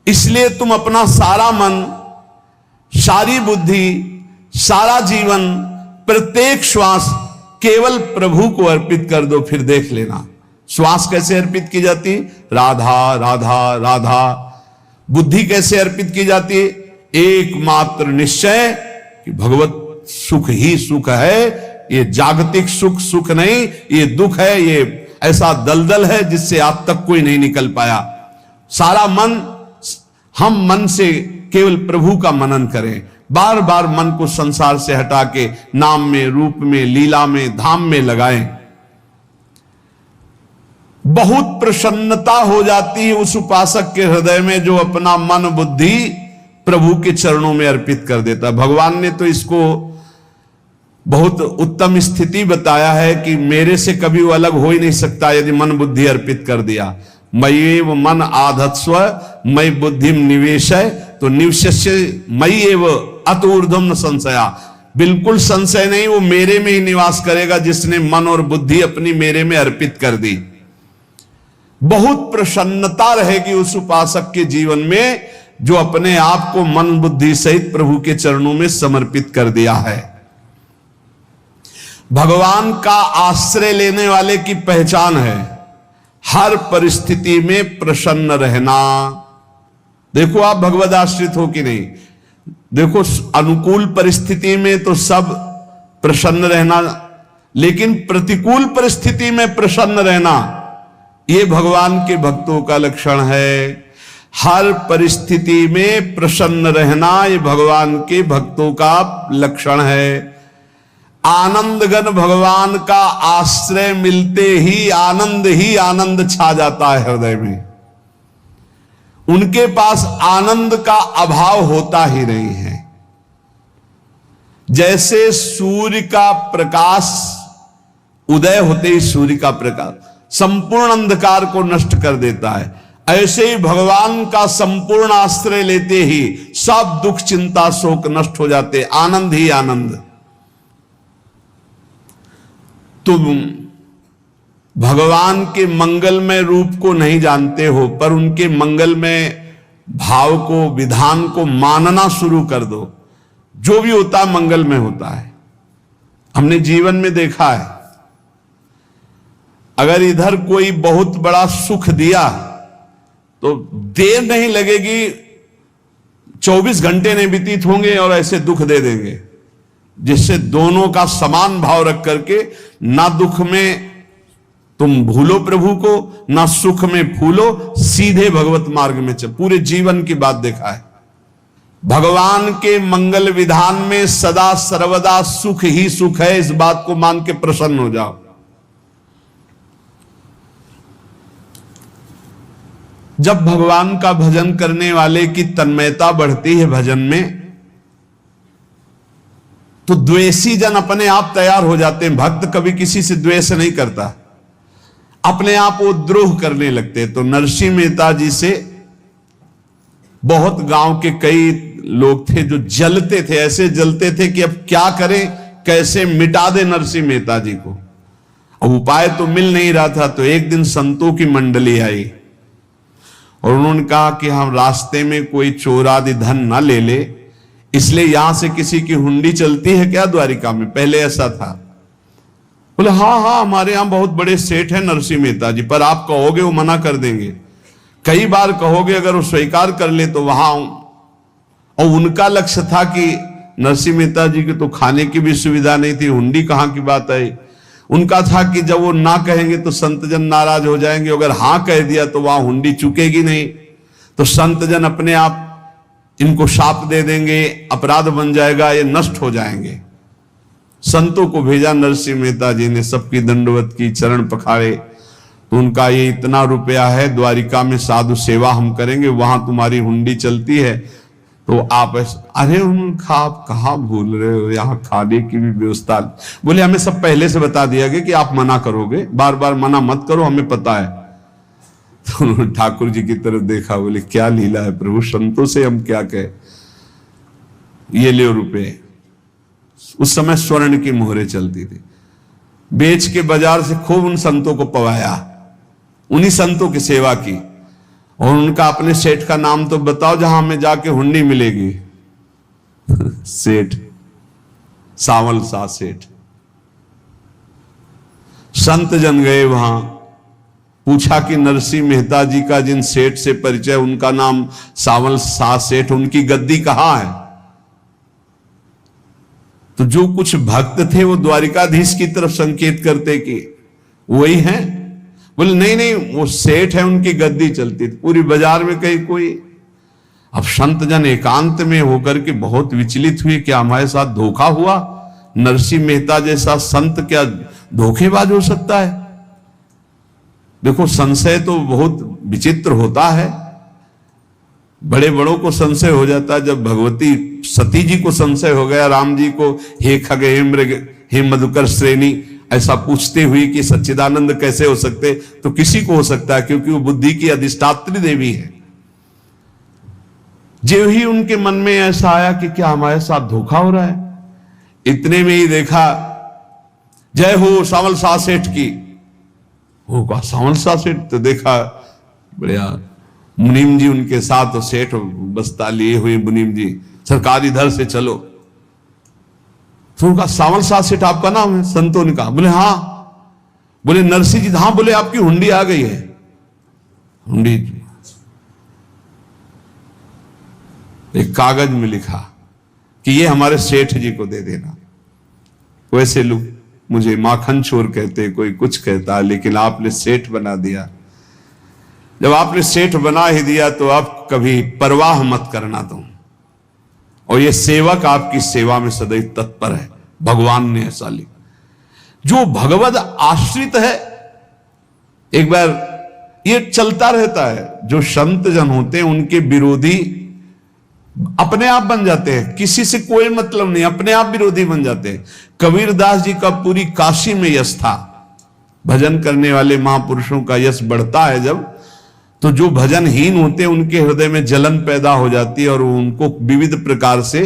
इसलिए तुम अपना सारा मन, सारी बुद्धि, सारा जीवन, प्रत्येक श्वास केवल प्रभु को अर्पित कर दो। फिर देख लेना श्वास कैसे अर्पित की जाती, राधा राधा राधा। बुद्धि कैसे अर्पित की जाती है? एकमात्र निश्चय कि भगवत सुख ही सुख है, ये जागतिक सुख सुख नहीं, ये दुख है, ये ऐसा दलदल है जिससे आज तक कोई नहीं निकल पाया। सारा मन, हम मन से केवल प्रभु का मनन करें, बार बार मन को संसार से हटा के नाम में, रूप में, लीला में, धाम में लगाएं। बहुत प्रसन्नता हो जाती है उस उपासक के हृदय में जो अपना मन बुद्धि प्रभु के चरणों में अर्पित कर देता। भगवान ने तो इसको बहुत उत्तम स्थिति बताया है कि मेरे से कभी वो अलग हो ही नहीं सकता यदि मन बुद्धि अर्पित कर दिया। मय्येव मन आधत्स्व मयि बुद्धिम निवेशय, तो निवश्य मयि एव अत ऊर्ध्वम न संशया, बिल्कुल संशय नहीं, वो मेरे में ही निवास करेगा जिसने मन और बुद्धि अपनी मेरे में अर्पित कर दी। बहुत प्रसन्नता रहेगी उस उपासक के जीवन में जो अपने आप को मन बुद्धि सहित प्रभु के चरणों में समर्पित कर दिया है। भगवान का आश्रय लेने वाले की पहचान है हर परिस्थिति में प्रसन्न रहना। देखो आप भगवद आश्रित हो कि नहीं, देखो अनुकूल परिस्थिति में तो सब प्रसन्न रहना, लेकिन प्रतिकूल परिस्थिति में प्रसन्न रहना ये भगवान के भक्तों का लक्षण है। हर परिस्थिति में प्रसन्न रहना ये भगवान के भक्तों का लक्षण है। आनंदगन भगवान का आश्रय मिलते ही आनंद छा जाता है हृदय में। उनके पास आनंद का अभाव होता ही नहीं है। जैसे सूर्य का प्रकाश उदय होते ही सूर्य का प्रकाश संपूर्ण अंधकार को नष्ट कर देता है, ऐसे ही भगवान का संपूर्ण आश्रय लेते ही सब दुख चिंता शोक नष्ट हो जाते, आनंद ही आनंद। तुम भगवान के मंगलमय रूप को नहीं जानते हो, पर उनके मंगलमय भाव को, विधान को मानना शुरू कर दो। जो भी होता है मंगलमय होता है। हमने जीवन में देखा है, अगर इधर कोई बहुत बड़ा सुख दिया तो देर नहीं लगेगी, 24 घंटे नहीं व्यतीत होंगे और ऐसे दुख दे देंगे, जिससे दोनों का समान भाव रख करके ना दुख में तुम भूलो प्रभु को, ना सुख में भूलो, सीधे भगवत मार्ग में चल। पूरे जीवन की बात देखा है। भगवान के मंगल विधान में सदा सर्वदा सुख ही सुख है, इस बात को मान के प्रसन्न हो जाओ। जब भगवान का भजन करने वाले की तन्मयता बढ़ती है भजन में, तो द्वेषी जन अपने आप तैयार हो जाते हैं। भक्त कभी किसी से द्वेष नहीं करता, अपने आप वो द्रोह करने लगते। तो नरसिंह मेहता जी से बहुत गांव के कई लोग थे जो जलते थे, ऐसे जलते थे कि अब क्या करें, कैसे मिटा दे नरसिंह मेहता जी को। अब उपाय तो मिल नहीं रहा था। तो एक दिन संतों की मंडली आई और उन्होंने कहा कि हम रास्ते में कोई चोर आदि धन ना ले ले, इसलिए यहां से किसी की हुंडी चलती है क्या द्वारिका में? पहले ऐसा था। बोले हाँ, हमारे यहां बहुत बड़े सेठ हैं नरसिंह मेहता जी, पर आप कहोगे वो मना कर देंगे। कई बार कहोगे, अगर वो स्वीकार कर ले तो वहां। और उनका लक्ष्य था कि नरसिंह मेहता जी की तो खाने की भी सुविधा नहीं थी, हुंडी कहां की बात है। उनका था कि जब वो ना कहेंगे तो संतजन नाराज हो जाएंगे, अगर हां कह दिया तो वहां हुंडी चुकेगी नहीं, तो संतजन अपने आप इनको शाप दे देंगे, अपराध बन जाएगा, ये नष्ट हो जाएंगे। संतों को भेजा नरसिंह मेहता जी ने, सबकी दंडवत की, चरण पखाड़े। तो उनका ये इतना रुपया है, द्वारिका में साधु सेवा हम करेंगे, वहां तुम्हारी हुंडी चलती है तो आप अरे उनका आप कहाँ भूल रहे हो, यहाँ खाने की भी व्यवस्था। बोले हमें सब पहले से बता दिया गया कि आप मना करोगे, बार बार मना मत करो, हमें पता है। तो उन्होंने ठाकुर जी की तरफ देखा, बोले क्या लीला है प्रभु, संतों से हम क्या कहें, ये ले रुपए। उस समय स्वर्ण की मोहरें चलती थी, बेच के बाजार से खूब उन संतों को पवाया, उन्हीं संतों की सेवा की। और उनका अपने सेठ का नाम तो बताओ जहां हमें जाके हुंडी मिलेगी। सेठ सावल सा सेठ। संत जन गए वहां, पूछा कि नरसिंह मेहता जी का जिन सेठ से परिचय, उनका नाम सावल सा सेठ, उनकी गद्दी कहां है? तो जो कुछ भक्त थे वो द्वारिकाधीश की तरफ संकेत करते कि वही हैं। बोले नहीं, वो सेठ है, उनकी गद्दी चलती थी। पूरी बाजार में कहीं कोई। अब संत जन एकांत में होकर के बहुत विचलित हुए, क्या हमारे साथ धोखा हुआ? नरसिंह मेहता जैसा संत क्या धोखेबाज हो सकता है? देखो, संशय तो बहुत विचित्र होता है, बड़े बड़ों को संशय हो जाता है। जब भगवती सती जी को संशय हो गया, राम जी को हे खग हे मृग हे मधुकर श्रेणी ऐसा पूछते हुए कि सच्चिदानंद कैसे हो सकते, तो किसी को हो सकता है, क्योंकि वो बुद्धि की अधिष्ठात्री देवी है। जो ही उनके मन में ऐसा आया कि क्या हमारे साथ धोखा हो रहा है, इतने में ही देखा जय हो सावल शाह सेठ की। वो कहा सावल शाह सेठ, तो देखा बढ़िया मुनीम जी उनके साथ, तो सेठ बस्ता लिए हुए मुनीम जी, सरकार इधर से चलो। तो उनका सावल शाह सेठ आपका नाम है? संतों ने कहा। बोले हाँ। बोले नरसिंह जी? हाँ। बोले आपकी हुंडी आ गई है। हुंडी एक कागज में लिखा कि ये हमारे सेठ जी को दे देना। वैसे लोग मुझे माखन चोर कहते, कोई कुछ कहता, लेकिन आपने सेठ बना दिया। जब आपने सेठ बना ही दिया तो आप कभी परवाह मत करना तुम। और ये सेवक आपकी सेवा में सदैव तत्पर है। भगवान ने ऐसा लिखा। जो भगवद आश्रित है, एक बार ये चलता रहता है, जो संत जन होते हैं उनके विरोधी अपने आप बन जाते हैं, किसी से कोई मतलब नहीं, अपने आप विरोधी बन जाते हैं। कबीरदास जी का पूरी काशी में यश था। भजन करने वाले महापुरुषों का यश बढ़ता है जब, तो जो भजनहीन होते हैं उनके हृदय में जलन पैदा हो जाती है और वो उनको विविध प्रकार से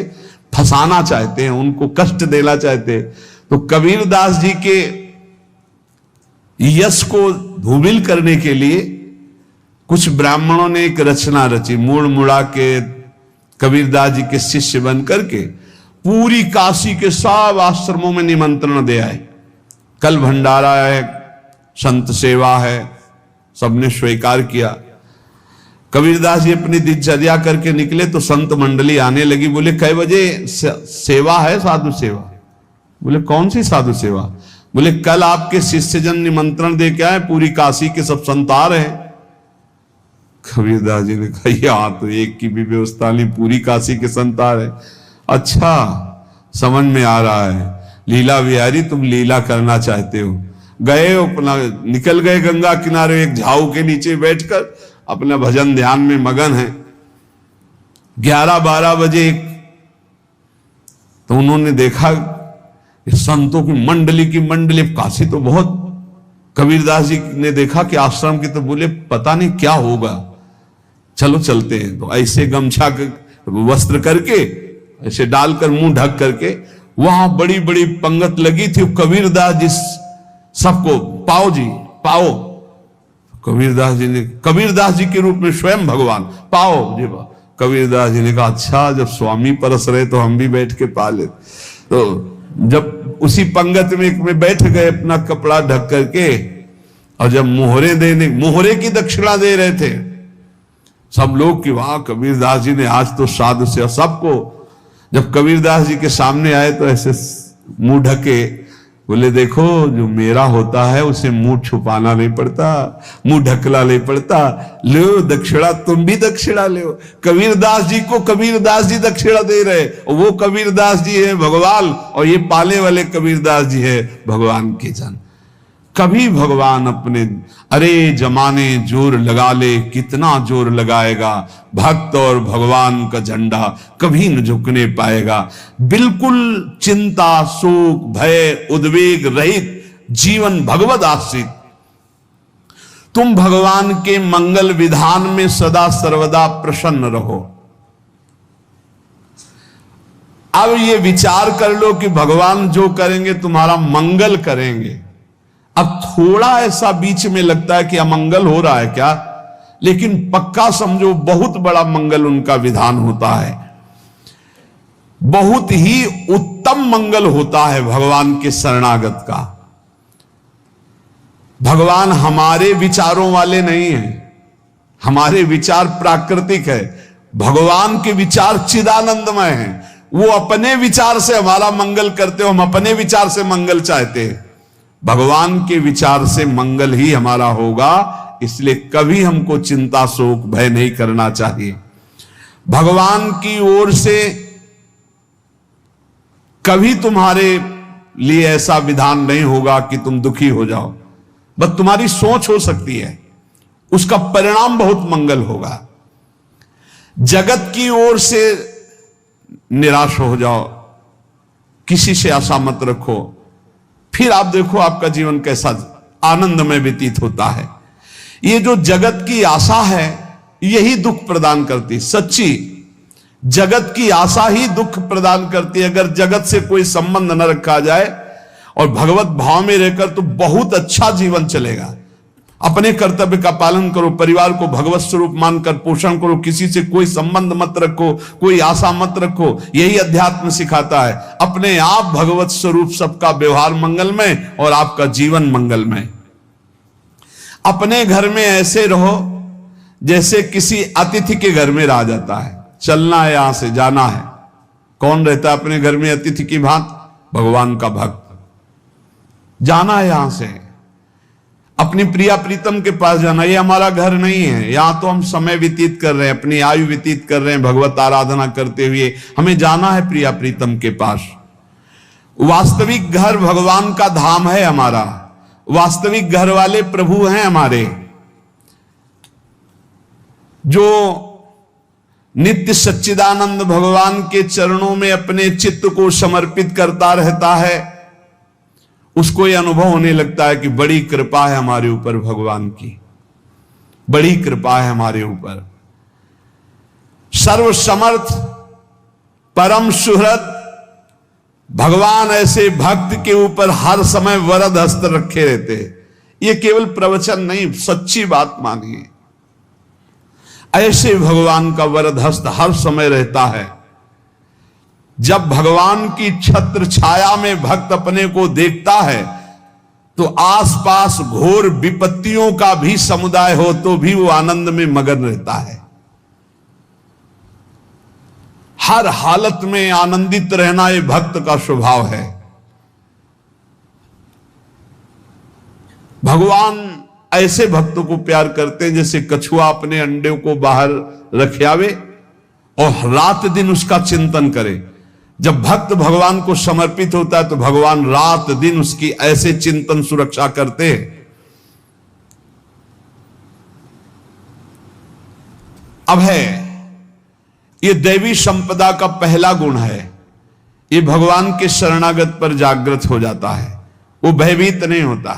फंसाना चाहते हैं, उनको कष्ट देना चाहते हैं। तो कबीरदास जी के यश को धूमिल करने के लिए कुछ ब्राह्मणों ने एक रचना रची, मूड़ मुड़ा के कबीरदास जी के शिष्य बन करके पूरी काशी के सब आश्रमों में निमंत्रण दे आए। कल भंडारा है, संत सेवा है, सबने स्वीकार किया। कबीरदास जी अपनी दिनचर्या करके निकले तो संत मंडली आने लगी। बोले कै बजे सेवा है? साधु सेवा। बोले कौन सी साधु सेवा? बोले कल आपके शिष्यजन निमंत्रण दे के आए, पूरी काशी के सब संत आ रहे हैं। कबीरदास जी ने कहा यहाँ तो एक की भी व्यवस्था नहीं, पूरी काशी के संत आ रहे। अच्छा, समझ में आ रहा है, लीला बिहारी तुम लीला करना चाहते हो। गए अपना, निकल गए गंगा किनारे, एक झाऊ के नीचे बैठकर अपना भजन ध्यान में मगन है। 11-12 बजे तो उन्होंने देखा संतों की मंडली, काशी तो बहुत। कबीरदास जी ने देखा कि आश्रम की, तो बोले पता नहीं क्या होगा, चलो चलते हैं। तो ऐसे गमछा वस्त्र करके ऐसे डालकर मुंह ढक करके, वहां बड़ी बड़ी पंगत लगी थी। कबीरदास जी सबको पाओ जी पाओ। कबीरदास जी के रूप में स्वयं भगवान पाओ जी। कबीरदास जी ने कहा अच्छा, जब स्वामी परस रहे तो हम भी बैठ के पा ले। तो जब उसी पंगत में बैठ गए अपना कपड़ा ढक करके, और जब मोहरे की दक्षिणा दे रहे थे सब लोग कि वाह कबीरदास जी ने आज तो साधु से सबको। जब कबीरदास जी के सामने आए तो ऐसे मुंह ढके, बोले देखो जो मेरा होता है उसे मुंह छुपाना नहीं पड़ता, मुंह ढकला नहीं पड़ता। लो दक्षिणा, तुम भी दक्षिणा लो। कबीरदास जी को कबीरदास जी दक्षिणा दे रहे, और वो कबीरदास जी है भगवान, और ये पाले वाले कबीरदास जी है भगवान के जन। कभी भगवान अपने, अरे जमाने जोर लगा ले, कितना जोर लगाएगा, भक्त और भगवान का झंडा कभी न झुकने पाएगा। बिल्कुल चिंता शोक भय उद्वेग रहित जीवन भगवद आश्रित। तुम भगवान के मंगल विधान में सदा सर्वदा प्रसन्न रहो। अब ये विचार कर लो कि भगवान जो करेंगे तुम्हारा मंगल करेंगे। अब थोड़ा ऐसा बीच में लगता है कि अमंगल हो रहा है क्या, लेकिन पक्का समझो बहुत बड़ा मंगल उनका विधान होता है। बहुत ही उत्तम मंगल होता है भगवान के शरणागत का। भगवान हमारे विचारों वाले नहीं हैं, हमारे विचार प्राकृतिक है, भगवान के विचार चिदानंदमय हैं। वो अपने विचार से हमारा मंगल करते हो, हम अपने विचार से मंगल चाहते हैं। भगवान के विचार से मंगल ही हमारा होगा, इसलिए कभी हमको चिंता शोक भय नहीं करना चाहिए। भगवान की ओर से कभी तुम्हारे लिए ऐसा विधान नहीं होगा कि तुम दुखी हो जाओ, बस तुम्हारी सोच हो सकती है, उसका परिणाम बहुत मंगल होगा। जगत की ओर से निराश हो जाओ, किसी से आशा मत रखो, फिर आप देखो आपका जीवन कैसा आनंद में व्यतीत होता है। ये जो जगत की आशा है यही दुख प्रदान करती, सच्ची जगत की आशा ही दुख प्रदान करती है। अगर जगत से कोई संबंध न रखा जाए और भगवत भाव में रहकर तो बहुत अच्छा जीवन चलेगा। अपने कर्तव्य का पालन करो, परिवार को भगवत स्वरूप मानकर पोषण करो, किसी से कोई संबंध मत रखो, कोई आशा मत रखो, यही अध्यात्म सिखाता है। अपने आप भगवत स्वरूप, सबका व्यवहार मंगलमय और आपका जीवन मंगलमय। अपने घर में ऐसे रहो जैसे किसी अतिथि के घर में रह जाता है, चलना है, यहां से जाना है। कौन रहता है अपने घर में अतिथि की भांति? भगवान का भक्त। जाना है यहां से, अपनी प्रिया प्रीतम के पास जाना। ये हमारा घर नहीं है, यहां तो हम समय व्यतीत कर रहे हैं, अपनी आयु व्यतीत कर रहे हैं भगवत आराधना करते हुए। हमें जाना है प्रिया प्रीतम के पास। वास्तविक घर भगवान का धाम है हमारा, वास्तविक घर वाले प्रभु हैं हमारे। जो नित्य सच्चिदानंद भगवान के चरणों में अपने चित्त को समर्पित करता रहता है, उसको यह अनुभव होने लगता है कि बड़ी कृपा है हमारे ऊपर, भगवान की बड़ी कृपा है हमारे ऊपर। सर्वसमर्थ परम सुहृद भगवान ऐसे भक्त के ऊपर हर समय वरद हस्त रखे रहते हैं। ये केवल प्रवचन नहीं, सच्ची बात मानिए। ऐसे भगवान का वरद हस्त हर समय रहता है। जब भगवान की छत्र छाया में भक्त अपने को देखता है तो आसपास घोर विपत्तियों का भी समुदाय हो तो भी वो आनंद में मगन रहता है। हर हालत में आनंदित रहना ये भक्त का स्वभाव है। भगवान ऐसे भक्तों को प्यार करते हैं जैसे कछुआ अपने अंडे को बाहर रख आवे और रात दिन उसका चिंतन करे। जब भक्त भगवान को समर्पित होता है तो भगवान रात दिन उसकी ऐसे चिंतन सुरक्षा करते हैं। अभय, ये दैवी संपदा का पहला गुण है। ये भगवान के शरणागत पर जागृत हो जाता है, वो भयभीत नहीं होता,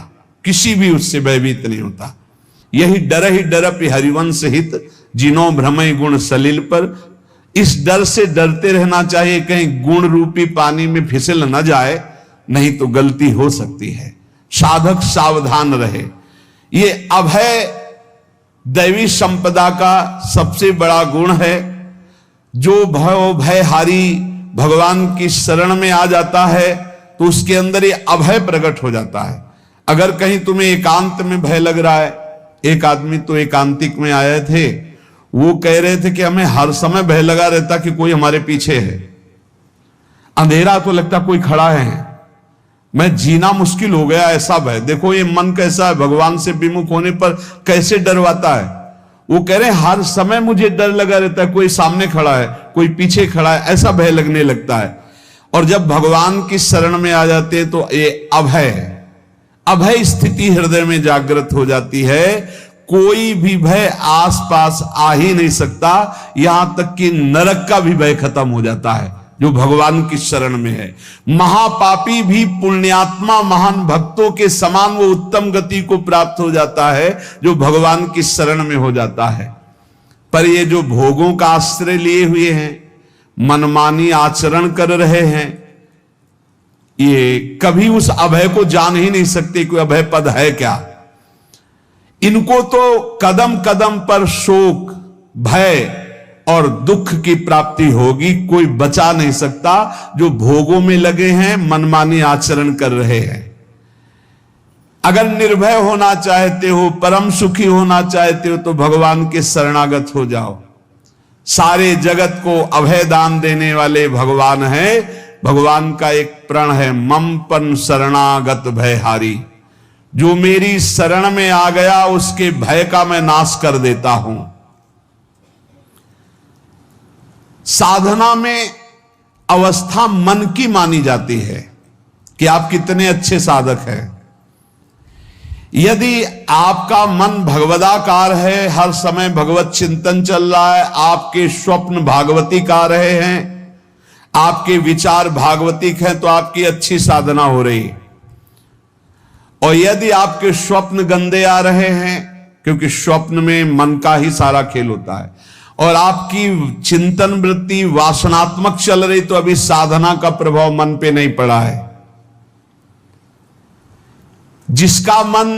किसी भी उससे भयभीत नहीं होता। यही डर ही डरप हरिवंश हित, जिनो भ्रमय गुण सलिल पर। इस डर से डरते रहना चाहिए कहीं गुण रूपी पानी में फिसल न जाए, नहीं तो गलती हो सकती है। साधक सावधान रहे। ये अभय दैवी संपदा का सबसे बड़ा गुण है। जो भयहारी भगवान की शरण में आ जाता है तो उसके अंदर ये अभय प्रकट हो जाता है। अगर कहीं तुम्हें एकांत में भय लग रहा है, एक आदमी तो एकांतिक में आए थे, वो कह रहे थे कि हमें हर समय भय लगा रहता कि कोई हमारे पीछे है, अंधेरा तो लगता कोई खड़ा है, मैं जीना मुश्किल हो गया, ऐसा भय। देखो ये मन कैसा है, भगवान से विमुख होने पर कैसे डरवाता है। वो कह रहे हैं हर समय मुझे डर लगा रहता है, कोई सामने खड़ा है, कोई पीछे खड़ा है, ऐसा भय लगने लगता है। और जब भगवान की शरण में आ जाते हैं तो ये अभय स्थिति हृदय में जागृत हो जाती है। कोई भी भय आसपास आ ही नहीं सकता, यहां तक कि नरक का भी भय खत्म हो जाता है जो भगवान की शरण में है। महापापी भी पुण्यात्मा महान भक्तों के समान वो उत्तम गति को प्राप्त हो जाता है जो भगवान की शरण में हो जाता है। पर ये जो भोगों का आश्रय लिए हुए हैं, मनमानी आचरण कर रहे हैं, ये कभी उस अभय को जान ही नहीं सकते कि अभय पद है क्या। इनको तो कदम कदम पर शोक, भय और दुख की प्राप्ति होगी, कोई बचा नहीं सकता। जो भोगों में लगे हैं, मनमानी आचरण कर रहे हैं। अगर निर्भय होना चाहते हो, परम सुखी होना चाहते हो तो भगवान के शरणागत हो जाओ। सारे जगत को अभय दान देने वाले भगवान हैं। भगवान का एक प्रण है, मम पन शरणागत भयहारी। जो मेरी शरण में आ गया उसके भय का मैं नाश कर देता हूं। साधना में अवस्था मन की मानी जाती है कि आप कितने अच्छे साधक हैं। यदि आपका मन भगवदाकार है, हर समय भगवत चिंतन चल रहा है, आपके स्वप्न भागवती का रहे हैं, आपके विचार भागवतिक हैं, तो आपकी अच्छी साधना हो रही है। और यदि आपके स्वप्न गंदे आ रहे हैं, क्योंकि स्वप्न में मन का ही सारा खेल होता है, और आपकी चिंतन वृत्ति वासनात्मक चल रही, तो अभी साधना का प्रभाव मन पे नहीं पड़ा है। जिसका मन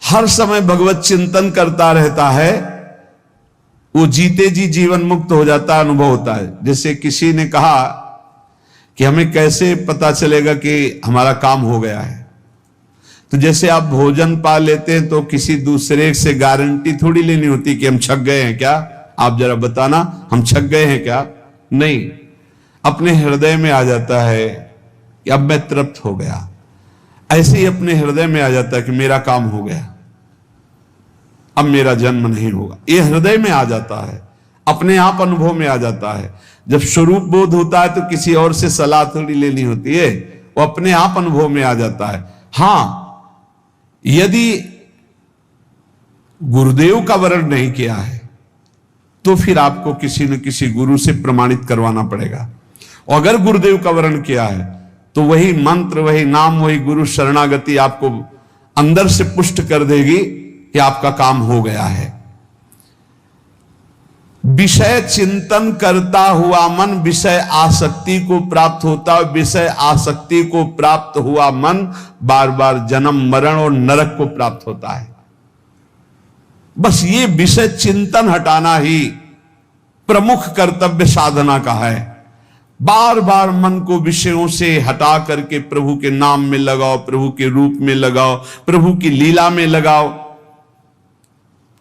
हर समय भगवत चिंतन करता रहता है, वो जीते जी जीवन मुक्त हो जाता है, अनुभव होता है। जैसे किसी ने कहा कि हमें कैसे पता चलेगा कि हमारा काम हो गया है, तो जैसे आप भोजन पा लेते हैं तो किसी दूसरे से गारंटी थोड़ी लेनी होती कि हम छक गए हैं क्या, आप जरा बताना हम छक गए हैं क्या। नहीं, अपने हृदय में आ जाता है कि अब मैं तृप्त हो गया। ऐसे ही अपने हृदय में आ जाता है कि मेरा काम हो गया, अब मेरा जन्म नहीं होगा। ये हृदय में आ जाता है, अपने आप अनुभव में आ जाता है। जब स्वरूप बोध होता है तो किसी और से सलाह थोड़ी लेनी होती है, वो अपने आप अनुभव में आ जाता है। हां, यदि गुरुदेव का वर्ण नहीं किया है तो फिर आपको किसी न किसी गुरु से प्रमाणित करवाना पड़ेगा। और अगर गुरुदेव का वर्ण किया है तो वही मंत्र, वही नाम, वही गुरु शरणागति आपको अंदर से पुष्ट कर देगी कि आपका काम हो गया है। विषय चिंतन करता हुआ मन विषय आसक्ति को प्राप्त होता है। विषय आसक्ति को प्राप्त हुआ मन बार बार जन्म मरण और नरक को प्राप्त होता है। बस ये विषय चिंतन हटाना ही प्रमुख कर्तव्य साधना का है। बार बार मन को विषयों से हटा करके प्रभु के नाम में लगाओ, प्रभु के रूप में लगाओ, प्रभु की लीला में लगाओ।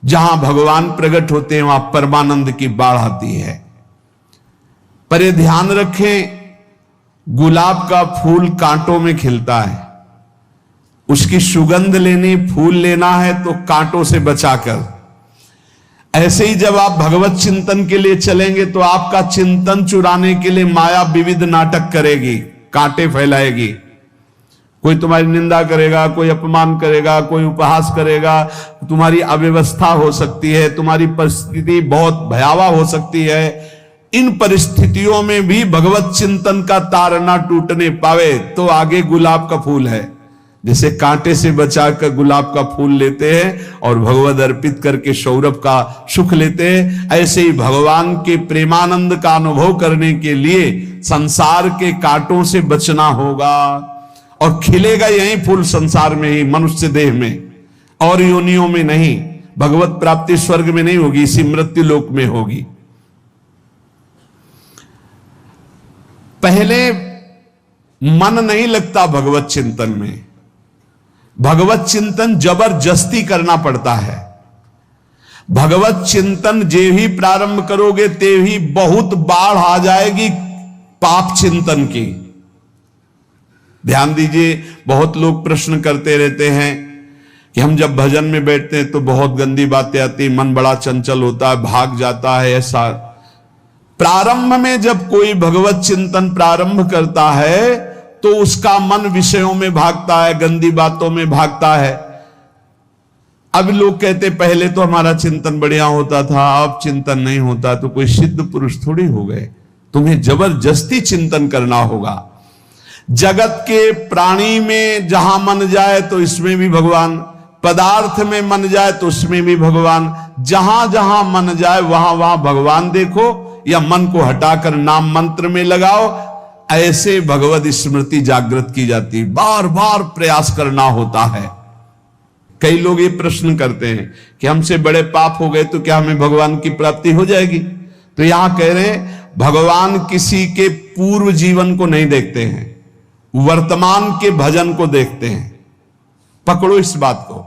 जहां भगवान प्रकट होते हैं वहां परमानंद की बाढ़ आती है। पर ये ध्यान रखें, गुलाब का फूल कांटों में खिलता है, उसकी सुगंध लेनी, फूल लेना है तो कांटों से बचाकर। ऐसे ही जब आप भगवत चिंतन के लिए चलेंगे तो आपका चिंतन चुराने के लिए माया विविध नाटक करेगी, कांटे फैलाएगी। कोई तुम्हारी निंदा करेगा, कोई अपमान करेगा, कोई उपहास करेगा, तुम्हारी अव्यवस्था हो सकती है, तुम्हारी परिस्थिति बहुत भयावह हो सकती है। इन परिस्थितियों में भी भगवत चिंतन का तार ना टूटने पावे तो आगे गुलाब का फूल है। जैसे कांटे से बचाकर गुलाब का फूल लेते हैं और भगवद अर्पित करके सौरभ का सुख लेते हैं, ऐसे ही भगवान के प्रेमानंद का अनुभव करने के लिए संसार के कांटों से बचना होगा। और खिलेगा यही फूल संसार में ही, मनुष्य देह में, और योनियों में नहीं। भगवत प्राप्ति स्वर्ग में नहीं होगी, इसी मृत्यु लोक में होगी। पहले मन नहीं लगता भगवत चिंतन में, भगवत चिंतन जबरदस्ती करना पड़ता है। भगवत चिंतन जे ही प्रारंभ करोगे ते ही बहुत बाढ़ आ जाएगी पाप चिंतन की। ध्यान दीजिए, बहुत लोग प्रश्न करते रहते हैं कि हम जब भजन में बैठते हैं तो बहुत गंदी बातें आती, मन बड़ा चंचल होता है, भाग जाता है। ऐसा प्रारंभ में जब कोई भगवत चिंतन प्रारंभ करता है तो उसका मन विषयों में भागता है, गंदी बातों में भागता है। अब लोग कहते पहले तो हमारा चिंतन बढ़िया होता था, अब चिंतन नहीं होता। तो कोई सिद्ध पुरुष थोड़ी हो गए, तुम्हें जबरदस्ती चिंतन करना होगा। जगत के प्राणी में जहां मन जाए तो इसमें भी भगवान, पदार्थ में मन जाए तो उसमें भी भगवान। जहां जहां मन जाए वहां वहां भगवान देखो, या मन को हटाकर नाम मंत्र में लगाओ। ऐसे भगवत स्मृति जागृत की जाती, बार बार प्रयास करना होता है। कई लोग ये प्रश्न करते हैं कि हमसे बड़े पाप हो गए तो क्या हमें भगवान की प्राप्ति हो जाएगी? तो यहां कह रहे हैं भगवान किसी के पूर्व जीवन को नहीं देखते हैं, वर्तमान के भजन को देखते हैं। पकड़ो इस बात को।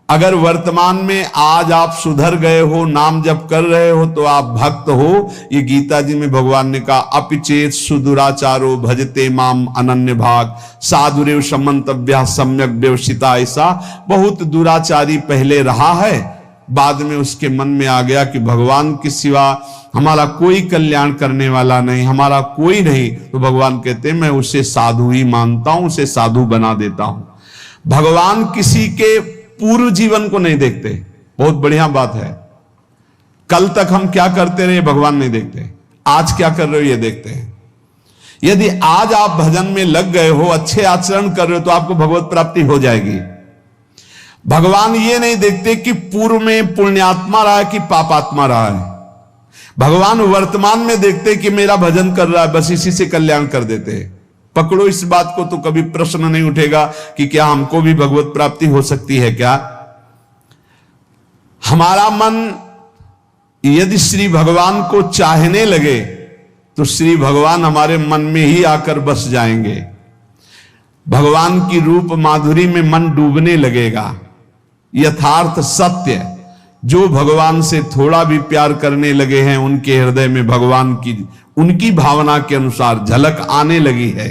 अगर वर्तमान में आज आप सुधर गए हो, नाम जप कर रहे हो, तो आप भक्त हो। ये गीता जी में भगवान ने कहा, अपिचेत सुदुराचारो भजते माम अनन्य भाग साधुरेव समंतव्या सम्यक व्यवसिता। ऐसा बहुत दुराचारी पहले रहा है बाद में उसके मन में आ गया कि भगवान के सिवा हमारा कोई कल्याण करने वाला नहीं, हमारा कोई नहीं, तो भगवान कहते हैं मैं उसे साधु ही मानता हूं, उसे साधु बना देता हूं। भगवान किसी के पूर्व जीवन को नहीं देखते, बहुत बढ़िया बात है। कल तक हम क्या करते रहे भगवान नहीं देखते, आज क्या कर रहे हो ये देखते हैं। यदि आज आप भजन में लग गए हो, अच्छे आचरण कर रहे हो, तो आपको भगवत प्राप्ति हो जाएगी। भगवान ये नहीं देखते कि पूर्व में पुण्यात्मा रहा है कि पापात्मा रहा है। भगवान वर्तमान में देखते कि मेरा भजन कर रहा है, बस इसी से कल्याण कर देते हैं। पकड़ो इस बात को तो कभी प्रश्न नहीं उठेगा कि क्या हमको भी भगवत प्राप्ति हो सकती है क्या। हमारा मन यदि श्री भगवान को चाहने लगे तो श्री भगवान हमारे मन में ही आकर बस जाएंगे। भगवान की रूप माधुरी में मन डूबने लगेगा। यथार्थ सत्य, जो भगवान से थोड़ा भी प्यार करने लगे हैं उनके हृदय में भगवान की उनकी भावना के अनुसार झलक आने लगी है।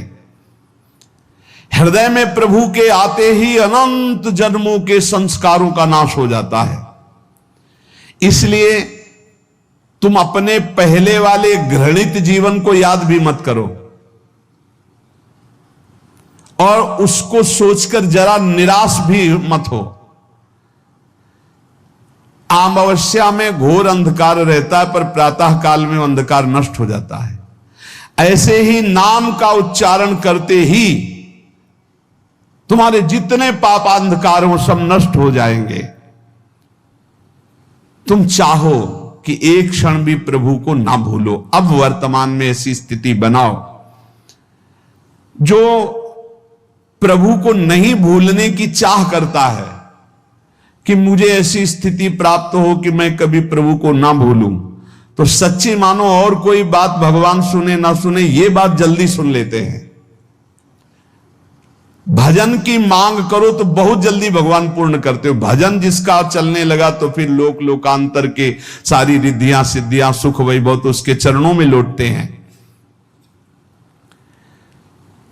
हृदय में प्रभु के आते ही अनंत जन्मों के संस्कारों का नाश हो जाता है। इसलिए तुम अपने पहले वाले घृणित जीवन को याद भी मत करो और उसको सोचकर जरा निराश भी मत हो। अमावस्या में घोर अंधकार रहता है, पर प्रातः काल में अंधकार नष्ट हो जाता है। ऐसे ही नाम का उच्चारण करते ही तुम्हारे जितने पाप अंधकार हो सब नष्ट हो जाएंगे। तुम चाहो कि एक क्षण भी प्रभु को ना भूलो। अब वर्तमान में ऐसी स्थिति बनाओ। जो प्रभु को नहीं भूलने की चाह करता है कि मुझे ऐसी स्थिति प्राप्त हो कि मैं कभी प्रभु को ना भूलूं, तो सच्ची मानो और कोई बात भगवान सुने ना सुने, ये बात जल्दी सुन लेते हैं। भजन की मांग करो तो बहुत जल्दी भगवान पूर्ण करते हो। भजन जिसका चलने लगा तो फिर लोक लोकांतर के सारी रिद्धियां सिद्धियां सुख वैभव तो उसके चरणों में लौटते हैं।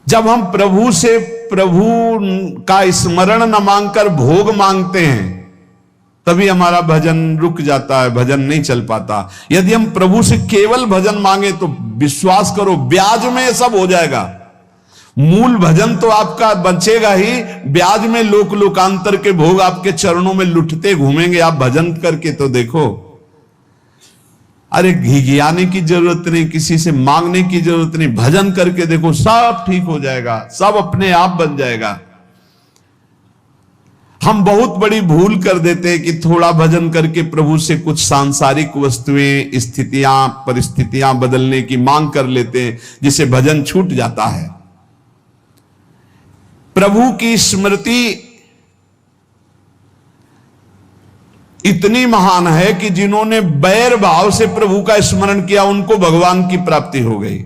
जब हम प्रभु से प्रभु का स्मरण न मांगकर भोग मांगते हैं तभी हमारा भजन रुक जाता है, भजन नहीं चल पाता। यदि हम प्रभु से केवल भजन मांगे तो विश्वास करो ब्याज में सब हो जाएगा। मूल भजन तो आपका बचेगा ही, ब्याज में लोक लोकांतर के भोग आपके चरणों में लुटते घूमेंगे। आप भजन करके तो देखो, अरे घिघियाने की जरूरत नहीं, किसी से मांगने की जरूरत नहीं, भजन करके देखो सब ठीक हो जाएगा, सब अपने आप बन जाएगा। हम बहुत बड़ी भूल कर देते हैं कि थोड़ा भजन करके प्रभु से कुछ सांसारिक वस्तुएं, स्थितियां, परिस्थितियां बदलने की मांग कर लेते हैं, जिससे भजन छूट जाता है। प्रभु की स्मृति इतनी महान है कि जिन्होंने बैर भाव से प्रभु का स्मरण किया उनको भगवान की प्राप्ति हो गई।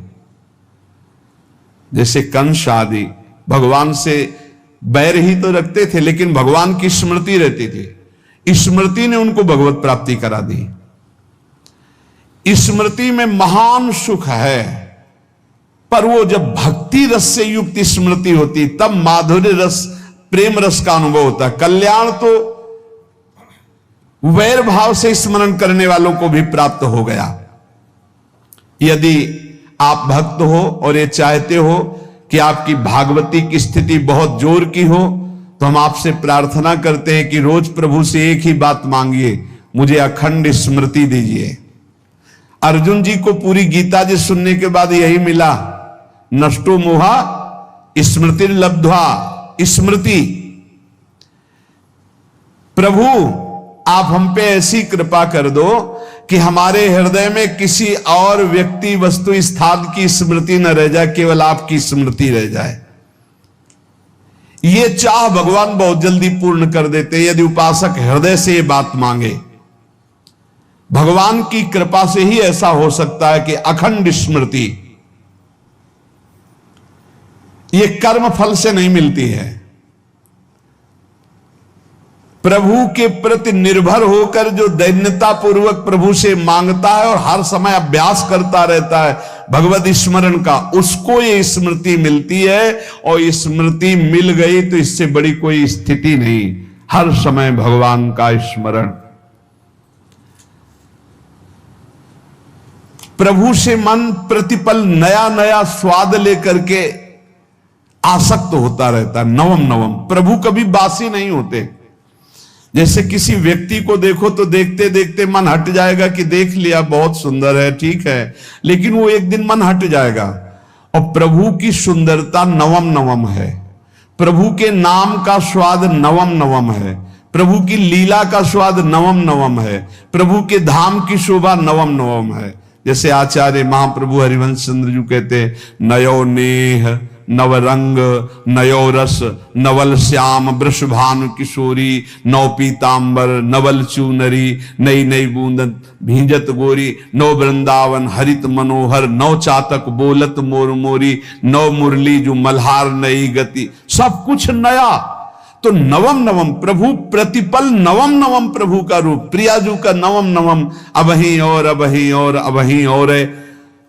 जैसे कंस आदि भगवान से बैर ही तो रखते थे, लेकिन भगवान की स्मृति रहती थी। स्मृति ने उनको भगवत प्राप्ति करा दी। स्मृति में महान सुख है, पर वो जब भक्ति रस से युक्त स्मृति होती तब माधुर्य रस, प्रेम रस का अनुभव होता। कल्याण तो वैर भाव से स्मरण करने वालों को भी प्राप्त हो गया। यदि आप भक्त हो और ये चाहते हो कि आपकी भागवती की स्थिति बहुत जोर की हो, तो हम आपसे प्रार्थना करते हैं कि रोज प्रभु से एक ही बात मांगिए, मुझे अखंड स्मृति दीजिए। अर्जुन जी को पूरी गीता जी सुनने के बाद यही मिला, नष्टो मोहा स्मृति लब्ध्वा। स्मृति, प्रभु आप हम पे ऐसी कृपा कर दो कि हमारे हृदय में किसी और व्यक्ति, वस्तु, स्थान की स्मृति न रह जाए, केवल आपकी स्मृति रह जाए। ये चाह भगवान बहुत जल्दी पूर्ण कर देते यदि उपासक हृदय से ये बात मांगे। भगवान की कृपा से ही ऐसा हो सकता है कि अखंड स्मृति ये कर्म फल से नहीं मिलती है। प्रभु के प्रति निर्भर होकर जो दैन्यता पूर्वक प्रभु से मांगता है और हर समय अभ्यास करता रहता है भगवत स्मरण का, उसको ये स्मृति मिलती है। और स्मृति मिल गई तो इससे बड़ी कोई स्थिति नहीं, हर समय भगवान का स्मरण। प्रभु से मन प्रतिपल नया नया स्वाद लेकर के आसक्त होता रहता है। नवम नवम, प्रभु कभी बासी नहीं होते। जैसे किसी व्यक्ति को देखो तो देखते देखते मन हट जाएगा कि देख लिया, बहुत सुंदर है, ठीक है, लेकिन वो एक दिन मन हट जाएगा। और प्रभु की सुंदरता नवम नवम है, प्रभु के नाम का स्वाद नवम नवम है, प्रभु की लीला का स्वाद नवम नवम है, प्रभु के धाम की शोभा नवम नवम है। जैसे आचार्य महाप्रभु हरिवंश चंद्र जी कहते, नयो नेह नवरंग नयो रस नवल श्याम वृषभानु किशोरी, नौ पीतांबर नवल चूनरी, नई नई बूंदन भींजत गोरी, नौ वृंदावन हरित मनोहर, नौ चातक बोलत मोर मोरी, नौ मुरली जो मल्हार नई गति, सब कुछ नया। तो नवम नवम प्रभु प्रतिपल नवम नवम प्रभु का रूप, प्रियाजू का नवम नवम, अबहीं और अबहीं और अबहीं और है।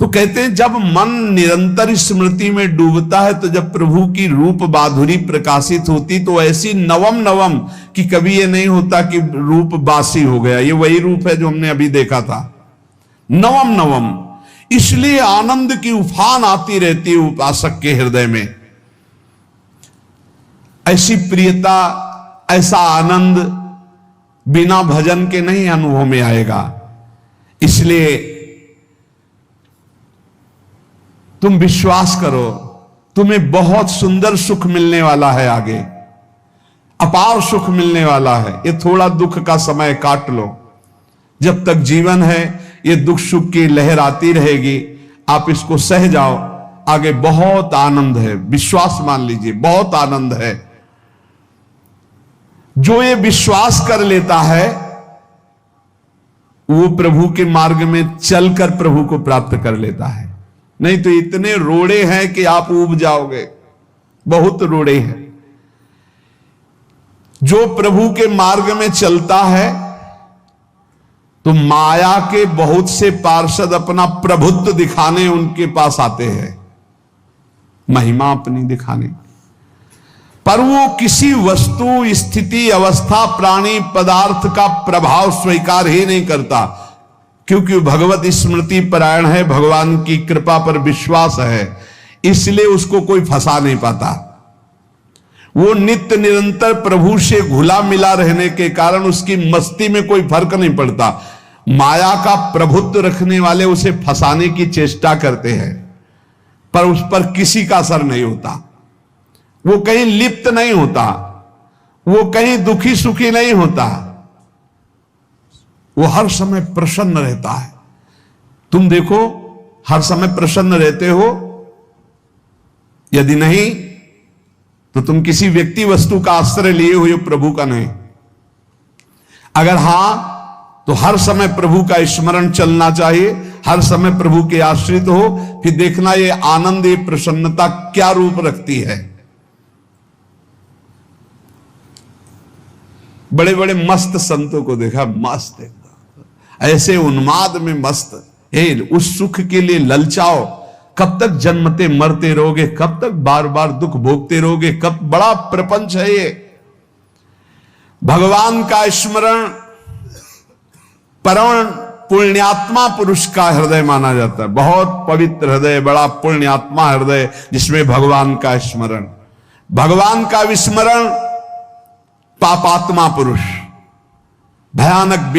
तो कहते हैं जब मन निरंतर स्मृति में डूबता है, तो जब प्रभु की रूप माधुरी प्रकाशित होती तो ऐसी नवम नवम कि कभी ये नहीं होता कि रूप बासी हो गया। ये वही रूप है जो हमने अभी देखा था, नवम नवम। इसलिए आनंद की उफान आती रहती है उपासक के हृदय में। ऐसी प्रियता, ऐसा आनंद बिना भजन के नहीं अनुभव में आएगा। इसलिए तुम विश्वास करो, तुम्हें बहुत सुंदर सुख मिलने वाला है, आगे अपार सुख मिलने वाला है। ये थोड़ा दुख का समय काट लो, जब तक जीवन है ये दुख सुख की लहर आती रहेगी, आप इसको सह जाओ, आगे बहुत आनंद है। विश्वास मान लीजिए, बहुत आनंद है। जो ये विश्वास कर लेता है वो प्रभु के मार्ग में चलकर प्रभु को प्राप्त कर लेता है। नहीं तो इतने रोड़े हैं कि आप ऊब जाओगे, बहुत रोड़े हैं। जो प्रभु के मार्ग में चलता है तो माया के बहुत से पार्षद अपना प्रभुत्व दिखाने उनके पास आते हैं, महिमा अपनी दिखाने, पर वो किसी वस्तु स्थिति अवस्था प्राणी पदार्थ का प्रभाव स्वीकार ही नहीं करता, क्योंकि भगवत स्मृति परायण है, भगवान की कृपा पर विश्वास है, इसलिए उसको कोई फंसा नहीं पाता। वो नित्य निरंतर प्रभु से घुला मिला रहने के कारण उसकी मस्ती में कोई फर्क नहीं पड़ता। माया का प्रभुत्व रखने वाले उसे फंसाने की चेष्टा करते हैं, पर उस पर किसी का असर नहीं होता। वो कहीं लिप्त नहीं होता, वो कहीं दुखी सुखी नहीं होता, वो हर समय प्रसन्न रहता है। तुम देखो, हर समय प्रसन्न रहते हो? यदि नहीं तो तुम किसी व्यक्ति वस्तु का आश्रय लिए हुए हो, प्रभु का नहीं। अगर हां तो हर समय प्रभु का स्मरण चलना चाहिए, हर समय प्रभु के आश्रित हो, फिर देखना ये आनंद, ये प्रसन्नता क्या रूप रखती है। बड़े बड़े मस्त संतों को देखा, मस्त एकदम ऐसे उन्माद में मस्त। उस सुख के लिए ललचाओ, कब तक जन्मते मरते रहोगे, कब तक बार बार दुख भोगते रहोगे, कब बड़ा प्रपंच है ये। भगवान का स्मरण परम पुण्यात्मा पुरुष का हृदय माना जाता है। बहुत पवित्र हृदय, बड़ा पुण्यात्मा हृदय जिसमें भगवान का स्मरण। भगवान का विस्मरण पापात्मा पुरुष, भयानक